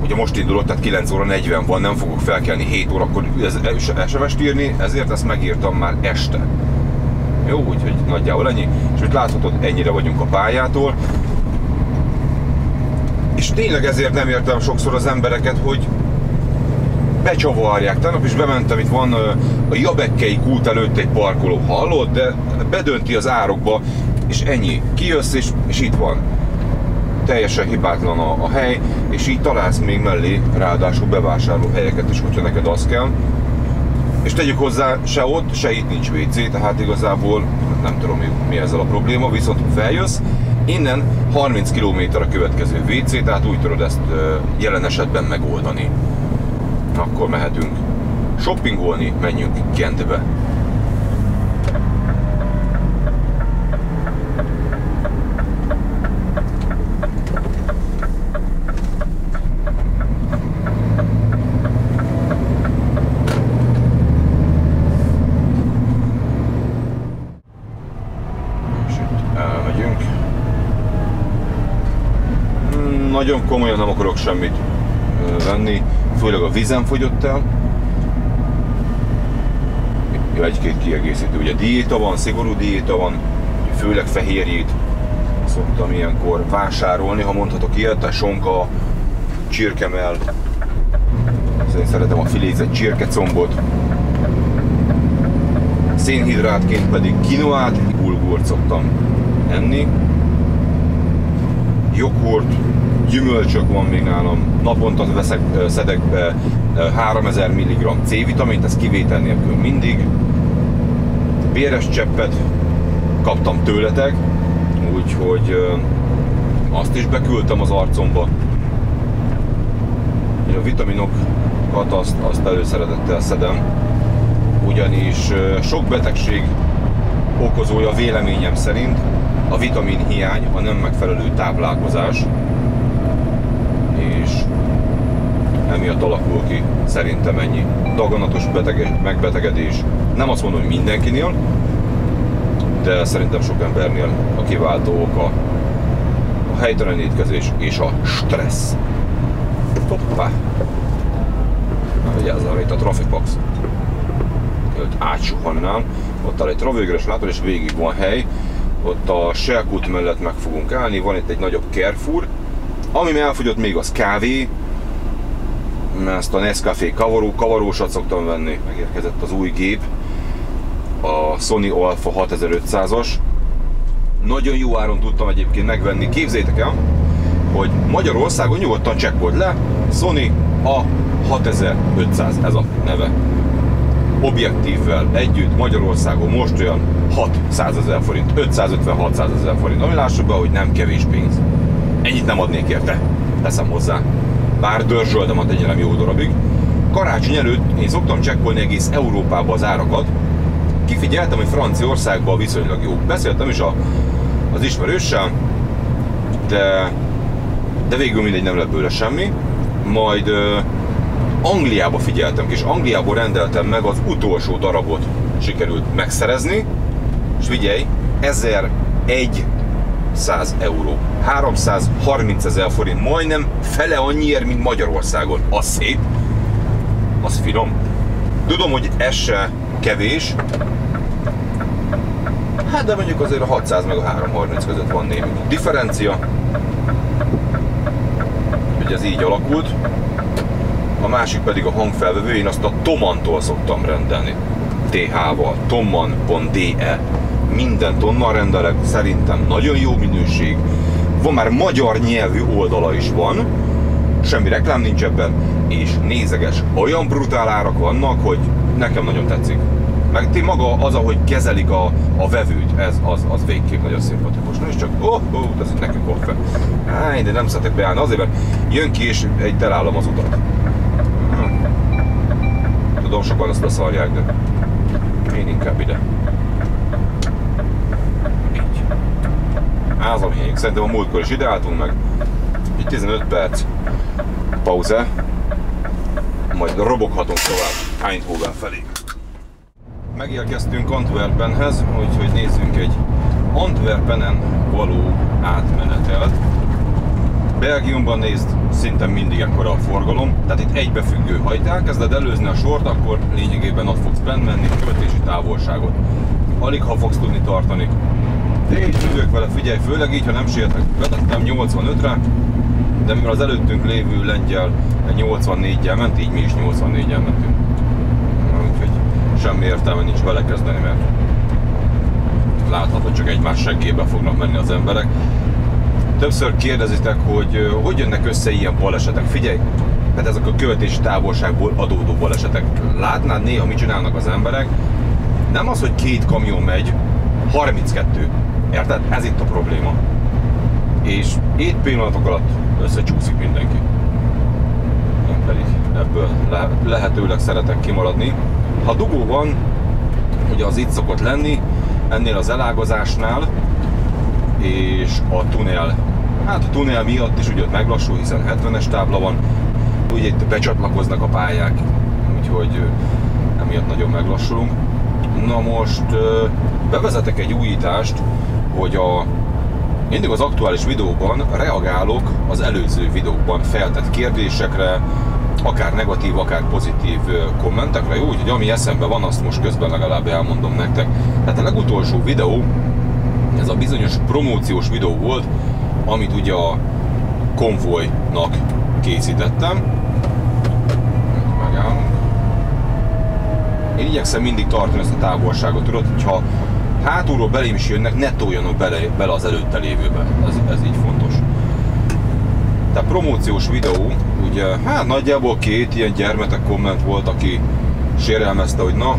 ugye most indulok, tehát 9 óra 40 van, nem fogok felkelni 7 órakor SMS-t írni, ezért ezt megírtam már este. Jó, úgyhogy nagyjából ennyi. És mint láthatod, ennyire vagyunk a pályától. És tényleg ezért nem értem sokszor az embereket, hogy becsavarják. Tegnap is bementem, itt van a Jabekkei kút előtt egy parkoló, hallod? De bedönti az árokba, és ennyi. Kijössz, és itt van. Teljesen hibátlan a hely, és így találsz még mellé ráadásul bevásárló helyeket is, hogyha neked az kell. És tegyük hozzá, se ott, se itt nincs WC, tehát igazából nem tudom mi ezzel a probléma, viszont feljössz, innen 30 km a következő WC, tehát úgy tudod ezt jelen esetben megoldani. Akkor mehetünk shoppingolni, menjünk Gentbe. Nagyon komolyan nem akarok semmit venni, főleg a vízem fogyott el. Egy-két kiegészítő, ugye diéta van, szigorú diéta van, főleg fehérjét szoktam ilyenkor vásárolni, ha mondhatok ilyet, tehát sonka, csirkemell, én szeretem a filézett csirkecombot, szénhidrátként pedig kinoát, bulgurt szoktam enni, joghurt, gyümölcsök van még nálam, naponta szedek be 3000 mg C-vitamint, ez kivétel nélkül mindig. Béres cseppet kaptam tőletek, úgyhogy azt is beküldtem az arcomba. A vitaminokat azt előszeretettel szedem, ugyanis sok betegség okozója véleményem szerint a vitamin hiány, a nem megfelelő táplálkozás, és emiatt alakul ki szerintem ennyi daganatos megbetegedés. Nem azt mondom, hogy mindenkinél, de szerintem sok embernél a kiváltó oka a helytelen étkezés és a stressz. Hoppá! Vigyázzál, itt a Trafipax. Átsuhannám. Ott áll egy travőgörös, látod, és végig van hely. Ott a Shell kút mellett meg fogunk állni, van itt egy nagyobb Carrefour. Ami elfogyott még az kávé, ezt a Nescafé kavarósat szoktam venni. Megérkezett az új gép, a Sony Alpha 6500-as. Nagyon jó áron tudtam egyébként megvenni, képzeljétek el, hogy Magyarországon nyugodtan csekkold le, Sony A6500, ez a neve. Objektívvel együtt Magyarországon most olyan 600 000 forint, 550-600 000 forint, ami lássuk be, hogy nem kevés pénz. Ennyit nem adnék érte, teszem hozzá. Bár dörzsöldem a tenyerem jó darabig. Karácsony előtt én szoktam csekkolni egész Európába az árakat. Kifigyeltem, hogy Franciaországban viszonylag jó. Beszéltem is az ismerőssel, de végül mindegy, nem lett belőle semmi. Majd Angliába figyeltem, és Angliából rendeltem meg az utolsó darabot, sikerült megszerezni, és figyelj, 1100 euró, 330 000 forint, majdnem fele annyiért, mint Magyarországon. Az szép, az finom. Tudom, hogy ez se kevés, hát de mondjuk azért a 600 meg a 330 között van némi differencia, hogy ez így alakult. A másik pedig a hangfelvevő, én azt a Thomann-tól szoktam rendelni, TH-val, thomann.de. Minden tonnal rendelek, szerintem nagyon jó minőség. Van már magyar nyelvű oldala is van, semmi reklám nincs ebben, és nézeges, olyan brutál árak vannak, hogy nekem nagyon tetszik. Meg maga az, ahogy kezelik a vevőt, az végképp nagyon szimpatikus. Nem is csak, ez nekünk koffe. De nem szeretek beállni, azért, mert jön ki és elállom az utat. Tudom, sokan ezt leszarják, de én inkább ide. Így. Ez a miénk. Szerintem a múltkor is ide álltunk meg. Így 15 perc pauze. Majd roboghatunk tovább Eindhoven felé. Megérkeztünk Antwerpenhez, úgyhogy nézzünk egy Antwerpenen való átmenetelt. Belgiumban nézd, szinte mindig ekkora a forgalom, tehát itt egybefüggő. Ha itt elkezded előzni a sort, akkor lényegében ott fogsz benn menni, követési távolságot. Alig ha fogsz tudni tartani. De így tudjuk vele, figyelj, főleg így, ha nem sietek. Vetettem 85-re, de mivel az előttünk lévő lengyel 84-jel ment, így mi is 84-jel mentünk. Úgyhogy semmi értelme nincs vele kezdeni, mert láthatod, csak egymás seggébe fognak menni az emberek. Többször kérdezitek, hogy jönnek össze ilyen balesetek. Figyelj, hát ezek a követési távolságból adódó balesetek. Látnád néha, mit csinálnak az emberek? Nem az, hogy 2 kamion megy, 32. Érted? Ez itt a probléma. És 7 pillanatok alatt összecsúszik mindenki. Én pedig ebből lehetőleg szeretek kimaradni. Ha dugó van, ugye az itt szokott lenni, ennél az elágazásnál, és a tunel, hát a tunel miatt is ugye ott meglassul, hiszen 70-es tábla van, ugye itt becsatlakoznak a pályák, úgyhogy emiatt nagyon meglassulunk. Na most bevezetek egy újítást, hogy mindig az aktuális videóban reagálok az előző videókban feltett kérdésekre, akár negatív, akár pozitív kommentekre, jó? Úgyhogy ami eszembe van, azt most közben legalább elmondom nektek. Tehát a legutolsó videó, ez a bizonyos promóciós videó volt, amit ugye a konvojnak készítettem. Megállunk. Én igyekszem mindig tartani ezt a távolságot, tudod, hogyha hátulról belém is jönnek, ne toljanak bele az előtte lévőbe. Ez így fontos. Tehát promóciós videó, ugye, hát nagyjából 2 ilyen gyermetek komment volt, aki sérelmezte, hogy na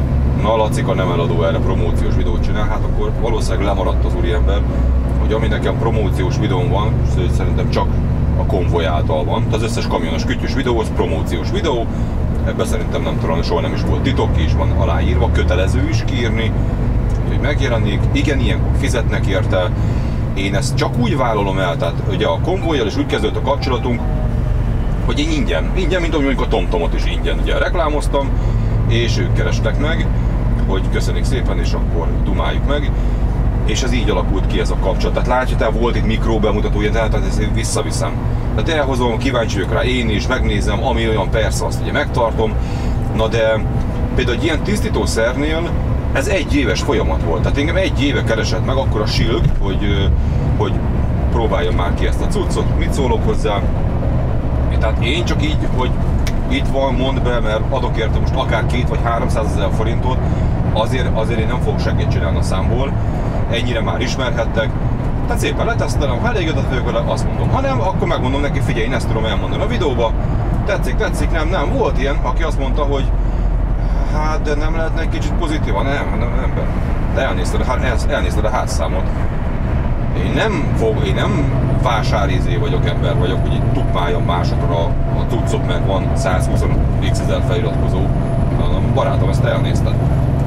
Lacika nem eladó, erre promóciós videót csinál, hát akkor valószínűleg lemaradt az úriember, hogy ami nekem promóciós videóm van, szerintem csak a konvoj által van. Az összes kamionos kütyűs videó, az promóciós videó, ebben szerintem nem tudom, soha nem is volt titok, ki is van aláírva, kötelező is kiírni, hogy megjelenik, igen, ilyenkor fizetnek érte. Én ezt csak úgy vállalom el, tehát ugye a konvojjal is úgy kezdődött a kapcsolatunk, hogy én ingyen, mint ahogy mondjuk a TomTomot is ingyen ugye reklámoztam, és ők kerestek meg, hogy köszönjük szépen, és akkor dumáljuk meg, és ez így alakult ki ez a kapcsolat. Tehát látjátok, volt itt mikróbemutatója, tehát ezt visszaviszem. Tehát elhozom, kíváncsi vagyok rá én is, megnézem, ami olyan, persze azt ugye megtartom. Na de például egy ilyen tisztítószernél ez 1 éves folyamat volt. Tehát engem 1 éve keresett meg akkor a Silk, hogy próbáljam már ki ezt a cuccot, mit szólok hozzá. Tehát én csak így, hogy itt van, mondd be, mert adok érte most akár 200 vagy 300 000 forintot, azért én nem fogok seggét csinálni a számból. Ennyire már ismerhettek, Tehát szépen letesztelem, ha elégedett vagyok vele, azt mondom. Ha nem, akkor megmondom neki, figyelj, én ezt tudom elmondani a videóba. Tetszik, nem. Volt ilyen, aki azt mondta, hogy hát de nem lehetne egy kicsit pozitívan, nem. De elnézted a házszámot. Én nem vásárizé vagyok, ember vagyok, hogy itt tukmáljam másokra a cuccok, mert van 120x ezer feliratkozó. Barátom, ezt elnézted.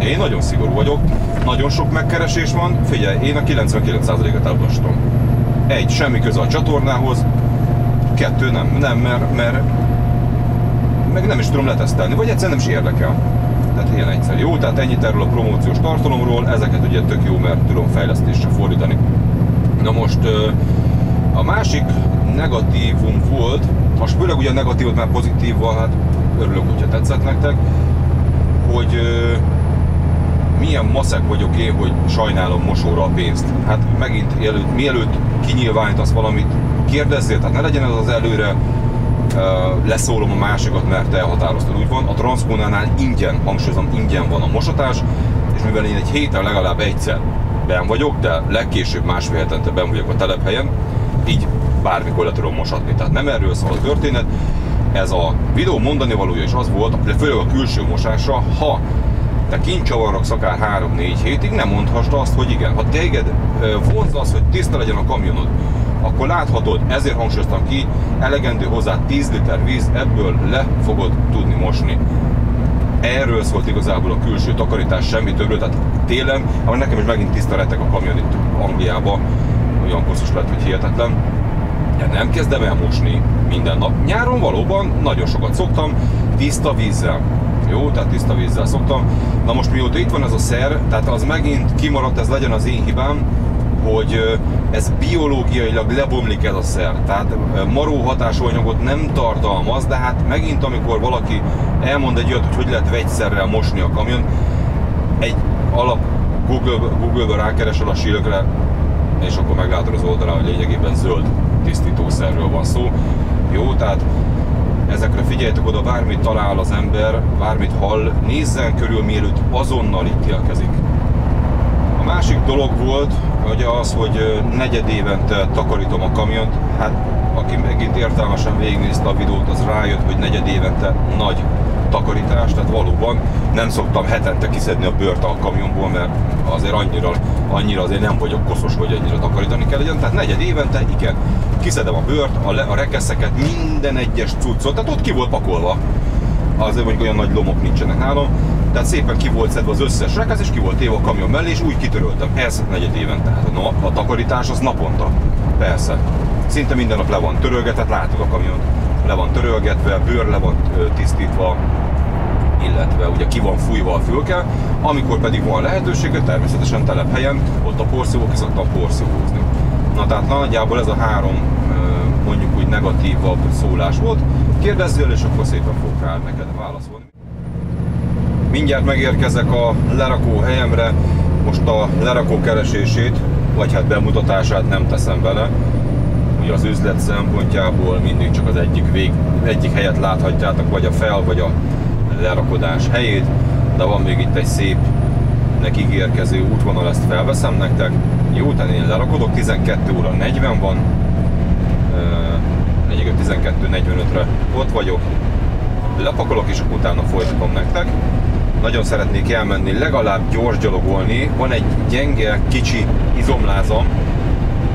Én nagyon szigorú vagyok, nagyon sok megkeresés van, figyelj, én a 99%-et elutasítom. 1. Semmi köze a csatornához, 2. Nem, mert meg nem is tudom letesztelni, vagy egyszerűen nem is érdekel. Tehát ilyen egyszerű. Jó, tehát ennyit erről a promóciós tartalomról, ezeket ugye tök jó, mert tudom fejlesztésre fordítani. Na most a másik negatívum volt, most főleg ugye negatívot már pozitívval, hát örülök, hogyha tetszett nektek, hogy milyen maszek vagyok én, hogy sajnálom mosóra a pénzt. Hát megint mielőtt kinyilvánítasz valamit, kérdezzél, tehát ne legyen ez az előre leszólom a másikat, mert te elhatároztad. Úgy van, a Transponánál ingyen, hangsúlyozom, ingyen van a mosatás, és mivel én egy héten legalább egyszer benn vagyok, de legkésőbb másfél hetente benn vagyok a telephelyen, így bármikor le tudom mosatni. Tehát nem erről szól a történet. Ez a videó mondani valója is az volt, főleg a külső mosásra, ha te kint csavarogsz akár 3-4 hétig, nem mondhassd azt, hogy igen. Ha téged vonz az, hogy tiszta legyen a kamionod, akkor láthatod, ezért hangsúlyoztam ki, elegendő hozzá 10 liter víz, ebből le fogod tudni mosni. Erről szólt igazából a külső takarítás, semmi többről, tehát télen, ahol nekem is megint tiszta retek a kamion itt Angliában, olyan koszos lett, hogy hihetetlen. De nem kezdem el mosni minden nap. Nyáron valóban nagyon sokat szoktam, tiszta vízzel. Jó, tehát tiszta vízzel szoktam. Na most mióta itt van ez a szer, tehát az megint kimaradt, ez legyen az én hibám, hogy ez biológiailag lebomlik ez a szer. Tehát maró hatású anyagot nem tartalmaz, de hát megint amikor valaki elmond egy olyat, hogy lehet vegyszerrel mosni a kamion, egy alap Google-be rákeresel a Shilkre, és akkor meglátod az oldalán, hogy lényegében zöld tisztítószerről van szó. Jó, tehát ezekre figyeljetek oda, bármit talál az ember, bármit hall, nézzen körül, mielőtt azonnal ítélkezik. A másik dolog volt, ugye az, hogy negyedévente takarítom a kamiont. Hát aki megint értelmesen végignézte a videót, az rájött, hogy negyedévente nagy takarítás, tehát valóban nem szoktam hetente kiszedni a bőrt a kamionból, mert azért annyira azért nem vagyok koszos, hogy annyira takarítani kell legyen. Tehát negyed évente, igen, kiszedem a bőrt, a rekeszeket, minden egyes cuccot, tehát ott ki volt pakolva. Azért mondjuk olyan nagy lomok nincsenek nálam, tehát szépen ki volt szedve az összes rekesz, és ki volt téve a kamion mellé, és úgy kitöröltem. Ez negyed évente. Hát a takarítás az naponta, persze. Szinte minden nap le van törölgetve, látod a kamiont, le van törölgetve, bőr le van tisztítva, illetve ugye ki van fújva a fülke, amikor pedig van lehetősége, természetesen telephelyen, ott a porszívó, ki szoktam porszívózni. Na tehát nagyjából ez a három mondjuk úgy negatívabb szólás volt. Kérdezzél, és akkor szépen fogok rá neked válaszolni. Mindjárt megérkezek a lerakó helyemre, most a lerakó keresését, vagy hát bemutatását nem teszem bele. Ugye az üzlet szempontjából mindig csak az egyik helyet láthatjátok, vagy a fel, vagy a lerakodás helyét, de van még itt egy szép ígérkező útvonal, ezt felveszem nektek. Jó, tehát én lerakodok, 12 óra 40 van, 12:45-re ott vagyok, lepakolok és akkor utána folytatom nektek. Nagyon szeretnék elmenni, legalább gyors gyalogolni, van egy gyenge, kicsi izomlázam,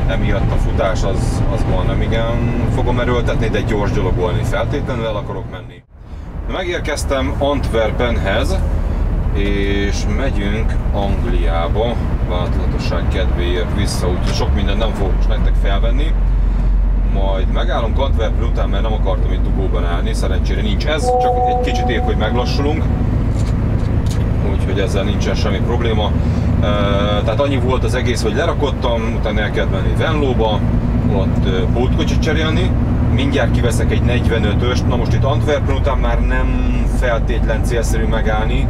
emiatt a futás az van, nem igen fogom erőltetni, de gyors gyalogolni feltétlenül el akarok menni. Megérkeztem Antwerpenhez, és megyünk Angliába, változatosság kedvéért vissza, úgyhogy sok mindent nem fogok most nektek felvenni. Majd megállunk Antwerpen után, mert nem akartam itt dugóban állni, szerencsére nincs ez, csak egy kicsit épp, hogy meglassulunk. Úgyhogy ezzel nincsen semmi probléma. Tehát annyi volt az egész, hogy lerakottam, utána el kellett menni Venlóba, ott pótkocsit cserélni. Mindjárt kiveszek egy 45-öst, na most itt Antwerpen után már nem feltétlen célszerű megállni,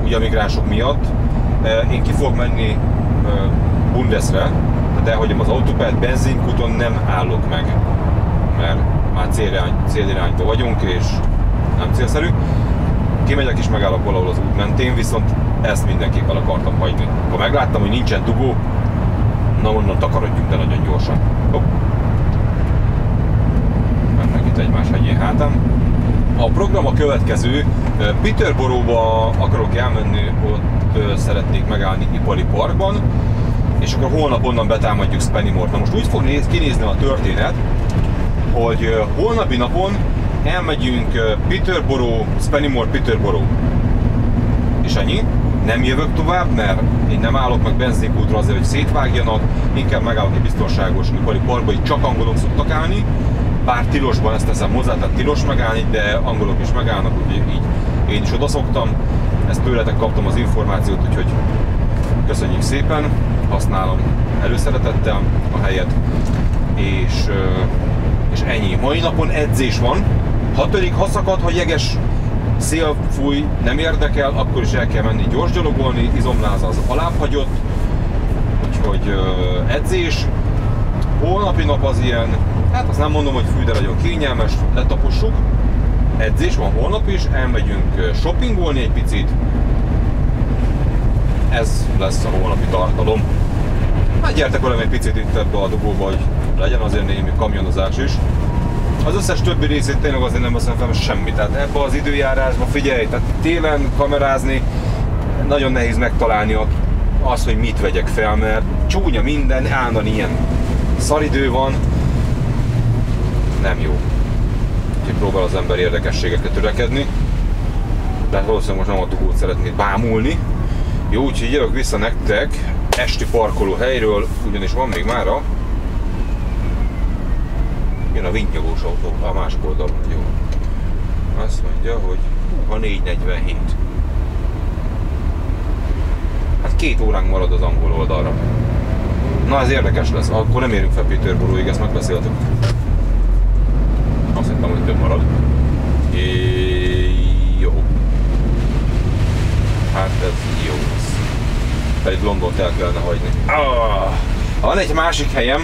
ugye a migránsok miatt. Én ki fogok menni Bundesre, de elhagyom az autópályát, benzinkúton nem állok meg, mert már célirányba vagyunk, és nem célszerű. Kimegyek és megállok valahol az út mentén, viszont ezt mindenképp el akartam hagyni. Akkor megláttam, hogy nincsen dugó, Na onnan takarodjunk, de nagyon gyorsan. Hopp. Mennek itt egymás hegyén hátán. A program a következő. Peterboroughba akarok elmenni, ott szeretnék megállni ipari parkban, és akkor holnap onnan betámadjuk Spennymoor-t. Na most úgy fog kinézni a történet, hogy holnapi napon elmegyünk Peterborough, Spennymoor, Peterborough. És ennyi. Nem jövök tovább, mert én nem állok meg benzinkútra azért, hogy szétvágjanak, inkább megállok egy biztonságos ipari parkba, itt csak angolok szoktak állni, bár tilosban ezt teszem hozzá, tehát tilos megállni, de angolok is megállnak, úgyhogy így én is oda szoktam. Ezt tőletek kaptam az információt, úgyhogy köszönjük szépen, használom előszeretettel a helyet, és ennyi. Mai napon edzés van, ha szakad, ha jeges szél fúj, nem érdekel, akkor is el kell menni gyors gyalogolni, izomláza az alább hagyott, úgyhogy edzés. Holnapi nap az ilyen, hát azt nem mondom, hogy fű, de nagyon kényelmes, letapossuk. Edzés van holnap is, elmegyünk shoppingolni egy picit. Ez lesz a holnapi tartalom. Hát gyertek velem egy picit itt ebbe a dugóba, hogy legyen azért némi kamionozás is. Az összes többi részét tényleg azért nem veszem fel semmit. Tehát ebbe az időjárásba figyelj, tehát télen kamerázni nagyon nehéz megtalálni azt, hogy mit vegyek fel, mert csúnya minden, állandóan ilyen szaridő van. Nem jó. Úgyhogy próbál az ember érdekességekre törekedni. De valószínűleg most nem a dugót szeretnék bámulni. Jó, úgyhogy jövök vissza nektek esti parkoló helyről, ugyanis van még mára. Jön a vintnyogós autó a másik oldalon, jó. Azt mondja, hogy a 4:47. Hát 2 óránk marad az angol oldalra. Na ez érdekes lesz, akkor nem érünk fel Peterboroughig, ezt megbeszéltük. Azt hittem, hogy több marad. Jó. Hát ez jó lesz. Pedig Londont el kellene hagyni. Van egy másik helyem.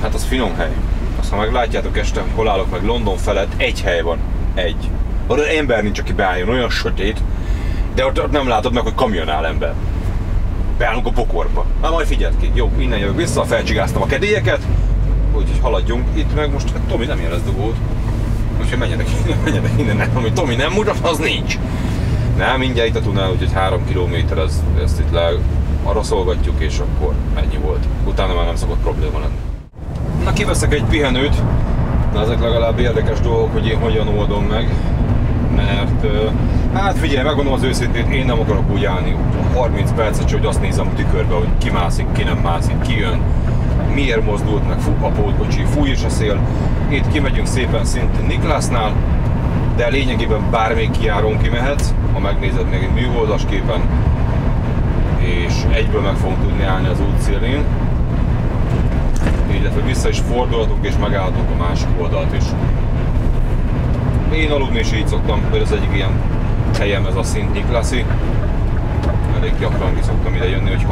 Hát az finom hely. Azt ha meglátjátok este, hogy hol állok meg London felett, egy hely van. Egy. Oda ember nincs, aki beálljon, olyan sötét. De ott nem látod meg, hogy kamion áll ember. Beállunk a bokorba. Na majd figyeld ki. Jó, innen jövök vissza, felcsigáztam a kedélyeket. Úgyhogy haladjunk. Itt meg most Tomi nem érez dugót. Úgyhogy menjenek innen. Ami Tomi nem mutat, az nincs. Nem, mindjárt itt a tunál, úgyhogy 3 km ezt itt arra szolgatjuk, és akkor ennyi volt. Utána már nem szokott probléma lenni. Na, kiveszek egy pihenőt, de ezek legalább érdekes dolgok, hogy én hogyan oldom meg, mert hát figyelj, megmondom az őszintét, én nem akarok úgy állni 30 percet, hogy azt nézem a tükörbe, hogy ki mászik, ki nem mászik, ki jön, miért mozdult meg a pótkocsi, fúj is a szél. Itt kimegyünk szépen Szent Niklásnál, de lényegében bármelyik kijárón kimehetsz, ha megnézed még egy műholdas képen, és egyből meg fogunk tudni állni az út szélén. Illetve vissza is fordulhatunk és megállhatunk a másik oldalt is. Én aludni is így szoktam, hogy az egyik ilyen helyem ez a Szent Niklászi. Elég gyakran ki szoktam ide jönni, hogy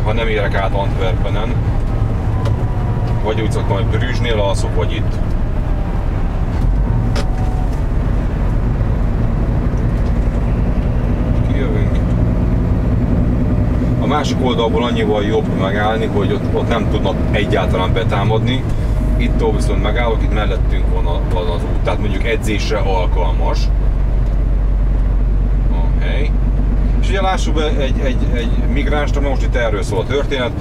ha nem érek át Antwerpenen, vagy úgy szoktam, hogy Brüssznél alszok, vagy itt. Kijövünk. A másik oldalból annyival jobb megállni, hogy ott nem tudnak egyáltalán betámadni. Itt viszont megállok, itt mellettünk van az út, tehát mondjuk edzésre alkalmas a hely. És ugye lássuk be egy migránst, most itt erről szól a történet,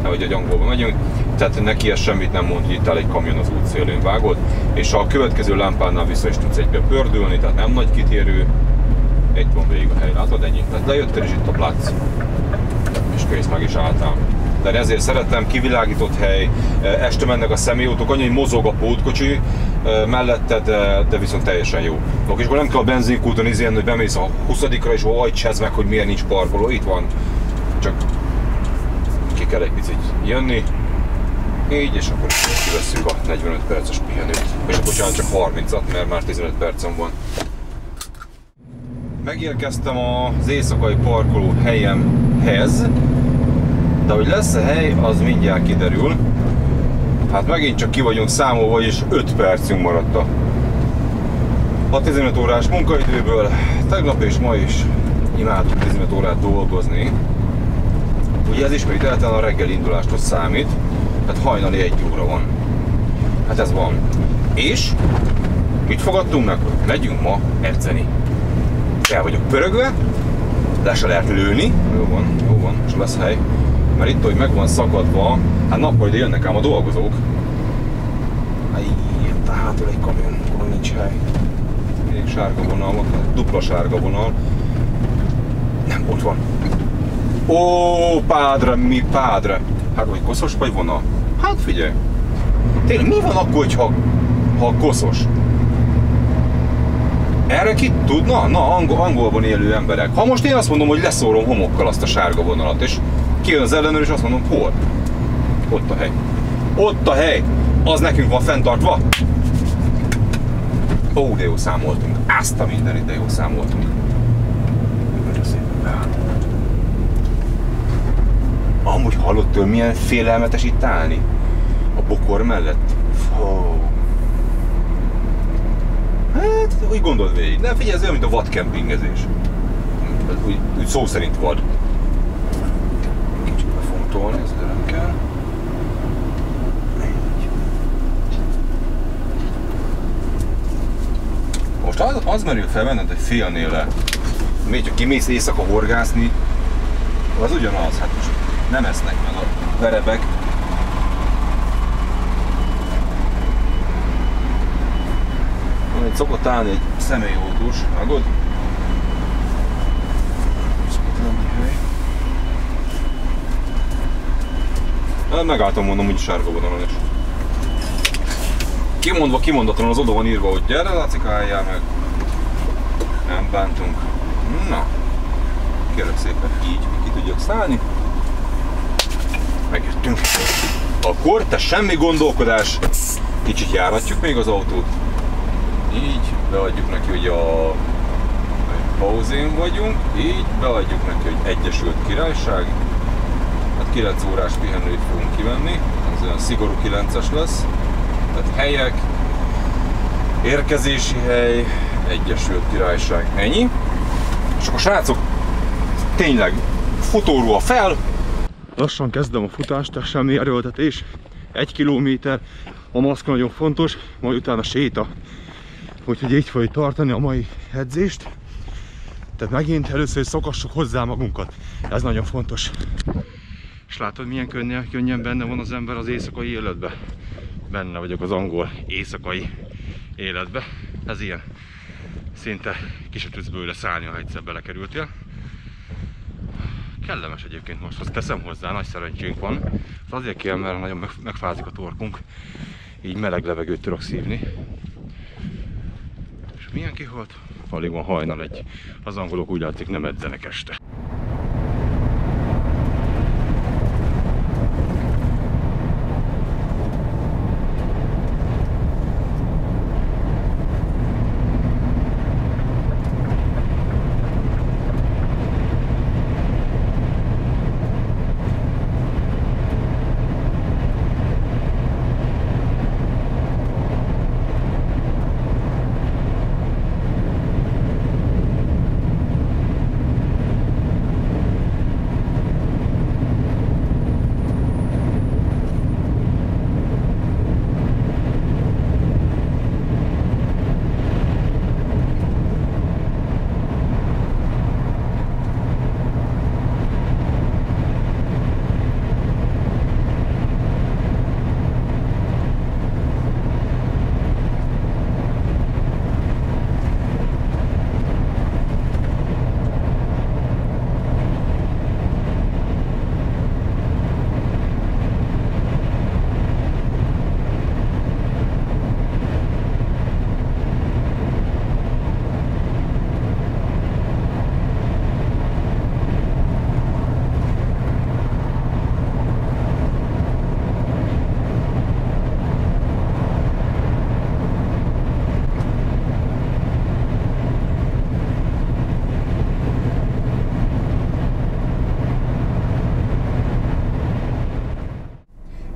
hogy egy angolba megyünk, tehát neki ez semmit nem mond, hogy itt áll egy kamion az út szélén, vágod, és a következő lámpánál vissza is tudsz egybe pördülni, tehát nem nagy kitérő, egy van végig a hely, látod, ennyi. Tehát lejöttél és itt a plac, és kész, meg is álltál. De ezért szeretem, kivilágított hely, este mennek a személyautók, annyi, hogy mozog a pótkocsi mellette, de viszont teljesen jó. És akkor nem kell a benzinkúton izélni, hogy bemész a 20-ra és hajtsd meg, hogy miért nincs parkoló, itt van. Csak ki kell egy picit jönni, így, és akkor kivesszük a 45 perces pihenőt. És bocsánat, csak 30-at, mert már 15 percem van. Megérkeztem az éjszakai parkoló helyemhez, de hogy lesz-e hely, az mindjárt kiderül. Hát megint csak ki vagyunk számolva, és 5 percünk maradt a 15 órás munkaidőből. Tegnap és ma is imádunk 15 órát dolgozni. Ugye ez ismételten a reggel indulástól számít, tehát hajnali 1 óra van. Hát ez van. És mit fogadtunk meg? Megyünk ma edzeni. El vagyok pörögve, le se lehet lőni. Jó van, és lesz hely. Mert itt, hogy meg van szakadva, hát nappal ide jönnek ám a dolgozók. Itt hátul egy kamion, akkor nincs hely. Még sárga vonal van, dupla sárga vonal. Nem, ott van. Ó, pádre, mi pádre? Hát, hogy koszos vagy vonal? Hát figyelj. Tényleg, mi van akkor, ha koszos? Erre ki tudna? Na, angolban élő emberek. Ha most én azt mondom, hogy leszórom homokkal azt a sárga vonalat, és kijön az ellenőr, és azt mondom, hol? Ott a hely. Ott a hely! Az nekünk van fenntartva. Ó, de jó számoltunk. Azt a mindenit, de jó számoltunk. Nagyon szépen beállt. Amúgy hallott tőle, milyen félelmetes itt állni? A bokor mellett? Fó. Hát, úgy gondold végig. Nem figyelj, ez olyan, mint a vadkempingezés. Úgy szó szerint vad. Kicsit be fogunk tolni, ez nem kell. Most az merül fel benned, hogy félnél le. Még csak kimész éjszaka horgászni, az ugyanaz, hát most nem esznek meg a verebek. Itt szokott állni egy személyautós, vágod? Szokott lenni hely. Megálltam, mondom, úgy sárga vonalon is. Kimondva, kimondatlanul az oda van írva, hogy gyere, Laci, álljál meg. Nem bántunk. Na, kérlek szépen így, ki tudjak szállni. Megjöttünk. Akkor te semmi gondolkodás. Kicsit járatjuk még az autót. Így, beadjuk neki, hogy a pauzén vagyunk. Így, beadjuk neki, hogy Egyesült Királyság. Hát 9 órás pihenőt fogunk kivenni. Ez olyan szigorú 9-es lesz. Tehát helyek, érkezési hely, Egyesült Királyság, ennyi. És akkor srácok, tényleg futóruha fel. Lassan kezdem a futást, tehát semmi erőltetés. 1 kilométer, a maszk nagyon fontos, majd utána séta. Úgyhogy így fogjuk tartani a mai edzést. Tehát megint először is szokassuk hozzá magunkat. Ez nagyon fontos. És látod, milyen könnyen benne van az ember az éjszakai életbe? Benne vagyok az angol éjszakai életbe. Ez ilyen. Szinte ki se tudsz bőle szállni, ha egyszer belekerültél. Kellemes egyébként most, azt teszem hozzá, nagy szerencsénk van. Ez azért kell, mert nagyon megfázik a torkunk. Így meleg levegőt tudok szívni. És milyen kihalt? Alig van hajnal 1. Az angolok úgy látszik, nem edzenek este.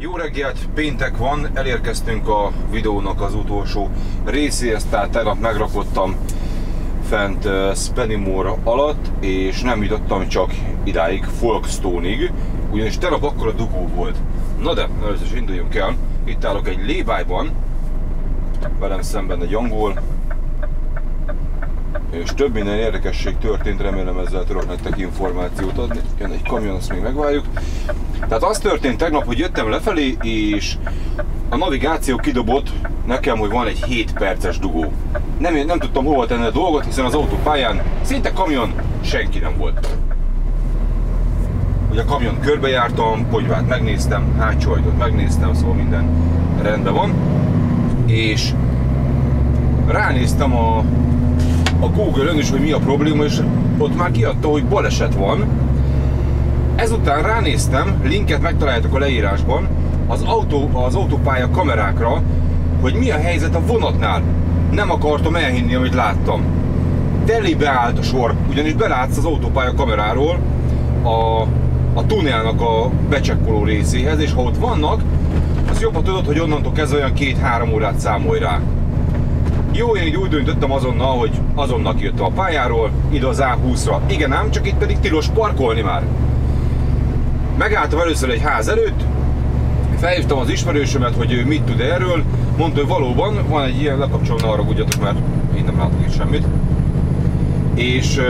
Jó reggelt, péntek van, elérkeztünk a videónak az utolsó részéhez, tehát tegnap megrakottam fent Spennymoor alatt, és nem jutottam csak idáig, Folkestone-ig, ugyanis tegnap akkora dugó volt. Na de, először is induljunk el. Itt állok egy lay-by-ban, velem szemben egy angol, és több minden érdekesség történt, remélem ezzel tudok nektek információt adni. Jön egy kamion, azt még megvárjuk. Tehát az történt tegnap, hogy jöttem lefelé, és a navigáció kidobott nekem, hogy van egy 7 perces dugó. Nem tudtam hova tenni a dolgot, hiszen az autópályán szinte kamion, senki nem volt. Ugye a kamion körbejártam, ponyvát megnéztem, hátsó ajtót megnéztem, szóval minden rendben van. És ránéztem a Google-ön is, hogy mi a probléma, és ott már kiadta, hogy baleset van. Ezután ránéztem, linket megtaláljátok a leírásban, az autópálya kamerákra, hogy mi a helyzet a vonatnál. Nem akartam elhinni, amit láttam. Telibe állt a sor, ugyanis belátsz az autópálya kameráról a tunnelnak a becsekkoló részéhez, és ha ott vannak, az jobban tudod, hogy onnantól kezdve olyan 2-3 órát számolj rá. Jó, én így úgy döntöttem azonnal, hogy azonnal kijöttem a pályáról, ide az A20-ra. Igen ám, csak itt pedig tilos parkolni már. Megálltam először egy ház előtt, felhívtam az ismerősömet, hogy ő mit tud erről, mondta, hogy valóban van egy ilyen, lekapcsolom, ne haragudjatok, mert én nem látok itt semmit. És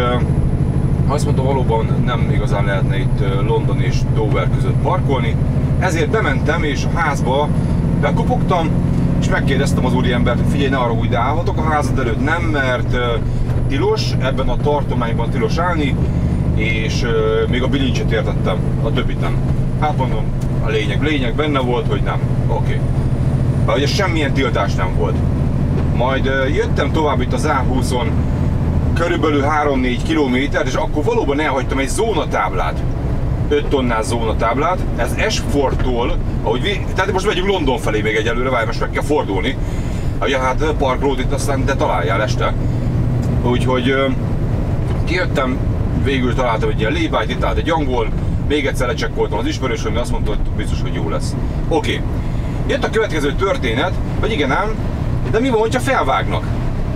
azt mondta, valóban nem igazán lehetne itt London és Dover között parkolni, ezért bementem és a házba bekopogtam, és megkérdeztem az úriembert, hogy figyelj, ne haragudj, de állhatok a házad előtt? Nem, mert tilos, ebben a tartományban tilos állni, és még a bilincset értettem, a többit nem. Hát mondom, a lényeg benne volt, hogy nem. Oké. Ugye semmilyen tiltás nem volt. Majd jöttem tovább itt az A20-on körülbelül 3-4 kilométert, és akkor valóban elhagytam egy zónatáblát. 5 tonnás zónatáblát, ez Ashfordtól, tehát most megyünk London felé még egyelőre, várj, most meg kell fordulni. Ugye hát Park Road itt aztán te találjál este. Úgyhogy kijöttem, végül találtam egy ilyen lay-byt, itt állt egy angol, még egyszer lecsekkoltam az ismerősöm, de azt mondta, hogy biztos, hogy jó lesz. Oké. Jött a következő történet, hogy igen ám, de mi van, hogyha felvágnak?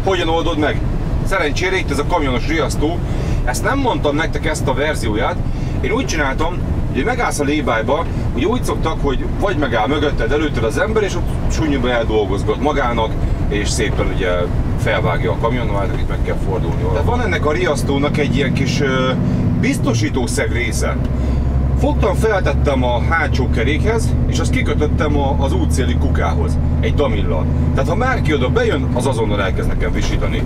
Hogyan oldod meg? Szerencsére itt ez a kamionos riasztó, ezt nem mondtam nektek, ezt a verzióját. Én úgy csináltam, hogy megállsz a lay-byba, ugye úgy szoktak, hogy vagy megáll mögötted, előtted az ember, és ott súnyúba eldolgozgat magának, és szépen ugye felvágja a kamion, majd itt meg kell fordulni. De van ennek a riasztónak egy ilyen kis biztosítószeg része. Fogtam, feltettem a hátsó kerékhez, és azt kikötöttem az útszéli kukához, egy damillal. Tehát ha bárki oda bejön, az azonnal elkezd nekem visítani.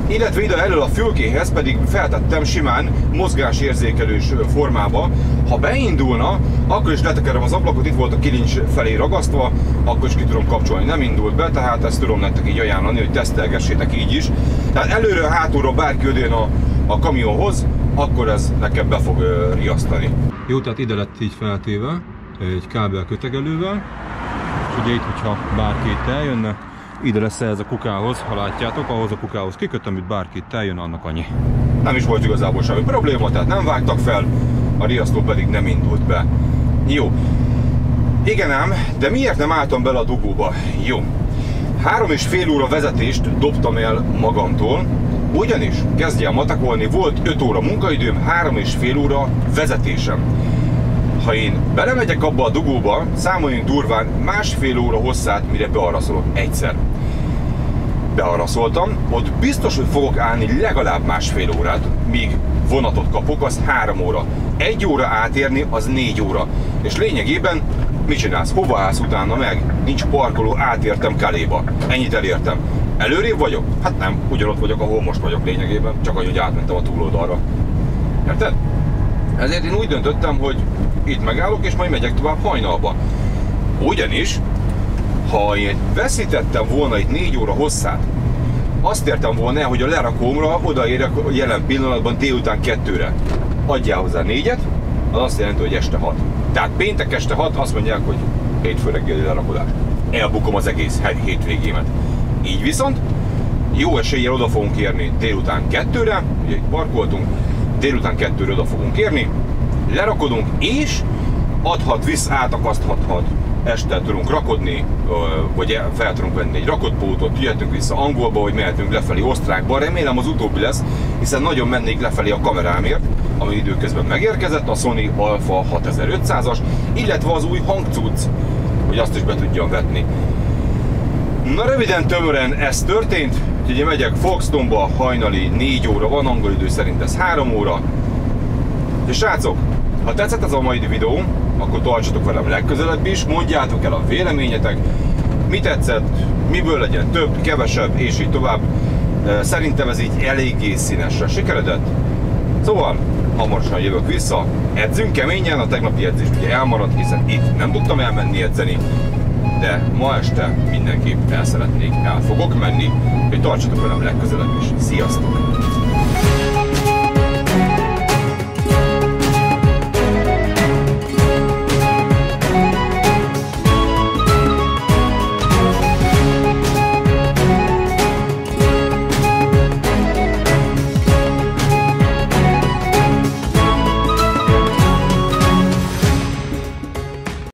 Illetve ide elől a fülkéhez pedig feltettem simán mozgásérzékelős formába. Ha beindulna, akkor is letekerem az ablakot, itt volt a kilincs felé ragasztva, akkor is ki tudom kapcsolni. Nem indult be, tehát ezt tudom nektek így ajánlani, hogy tesztelgessétek így is. Tehát előről, hátulról bárki odajön a kamionhoz, akkor ez nekem be fog riasztani. Jó, tehát ide lett így feltéve, egy kábel kötegelővel, és ugye itt, hogyha bárki itt eljönne, ide lesz ez a kukához, ha látjátok, ahhoz a kukához kikötöm, itt bárki itt eljön, annak annyi. Nem is volt igazából semmi probléma, tehát nem vágtak fel, a riasztó pedig nem indult be. Jó. Igen ám, de miért nem álltam bele a dugóba? Jó. 3,5 óra vezetést dobtam el magamtól, ugyanis kezdj el matakolni, volt 5 óra munkaidőm, 3,5 óra vezetésem. Ha én belemegyek abba a dugóba, számoljunk durván 1,5 óra hosszát, mire bearaszolok egyszer. Bearaszoltam, ott biztos, hogy fogok állni legalább 1,5 órát, míg vonatot kapok, az 3 óra. 1 óra átérni, az 4 óra. És lényegében mit csinálsz? Hova állsz utána meg? Nincs parkoló, átértem Calais-ba. Ennyit elértem. Előrébb vagyok? Hát nem, ugyanott vagyok, ahol most vagyok lényegében, csak hogy átmentem a túloldalra. Érted? Ezért én úgy döntöttem, hogy itt megállok, és majd megyek tovább hajnalba. Ugyanis, ha én veszítettem volna itt 4 óra hosszát, azt értem volna el, hogy a lerakómra odaérek jelen pillanatban délután 2-re. Adjál hozzá 4-et, az azt jelenti, hogy este 6. Tehát péntek este 6, azt mondják, hogy hétfő reggeli lerakodás. Elbukom az egész hétvégémet. Így viszont jó eséllyel oda fogunk érni délután 2-re, ugye itt parkoltunk, délután 2-re oda fogunk érni, lerakodunk, és adhat, átakaszthat este tudunk rakodni, vagy fel tudunk venni egy rakott pótot, jöhetünk vissza angolba, vagy mehetünk lefelé osztrákba. Remélem az utóbbi lesz, hiszen nagyon mennék lefelé a kamerámért, ami időközben megérkezett, a Sony Alpha 6500-as, illetve az új hangcucc, hogy azt is be tudjam vetni. Na röviden, tömören ez történt, úgyhogy én megyek Folkestone-ba, hajnali 4 óra van, angol idő szerint ez 3 óra. És srácok, ha tetszett ez a mai videó, akkor tartsatok velem legközelebb is, mondjátok el a véleményetek, mi tetszett, miből legyen több, kevesebb, és így tovább. Szerintem ez így eléggé színesre sikeredett. Szóval, hamarosan jövök vissza, edzünk keményen, a tegnapi edzés ugye elmaradt, hiszen itt nem tudtam elmenni edzeni, de ma este mindenképp el fogok menni, hogy tartsatok velem legközelebb is. Sziasztok!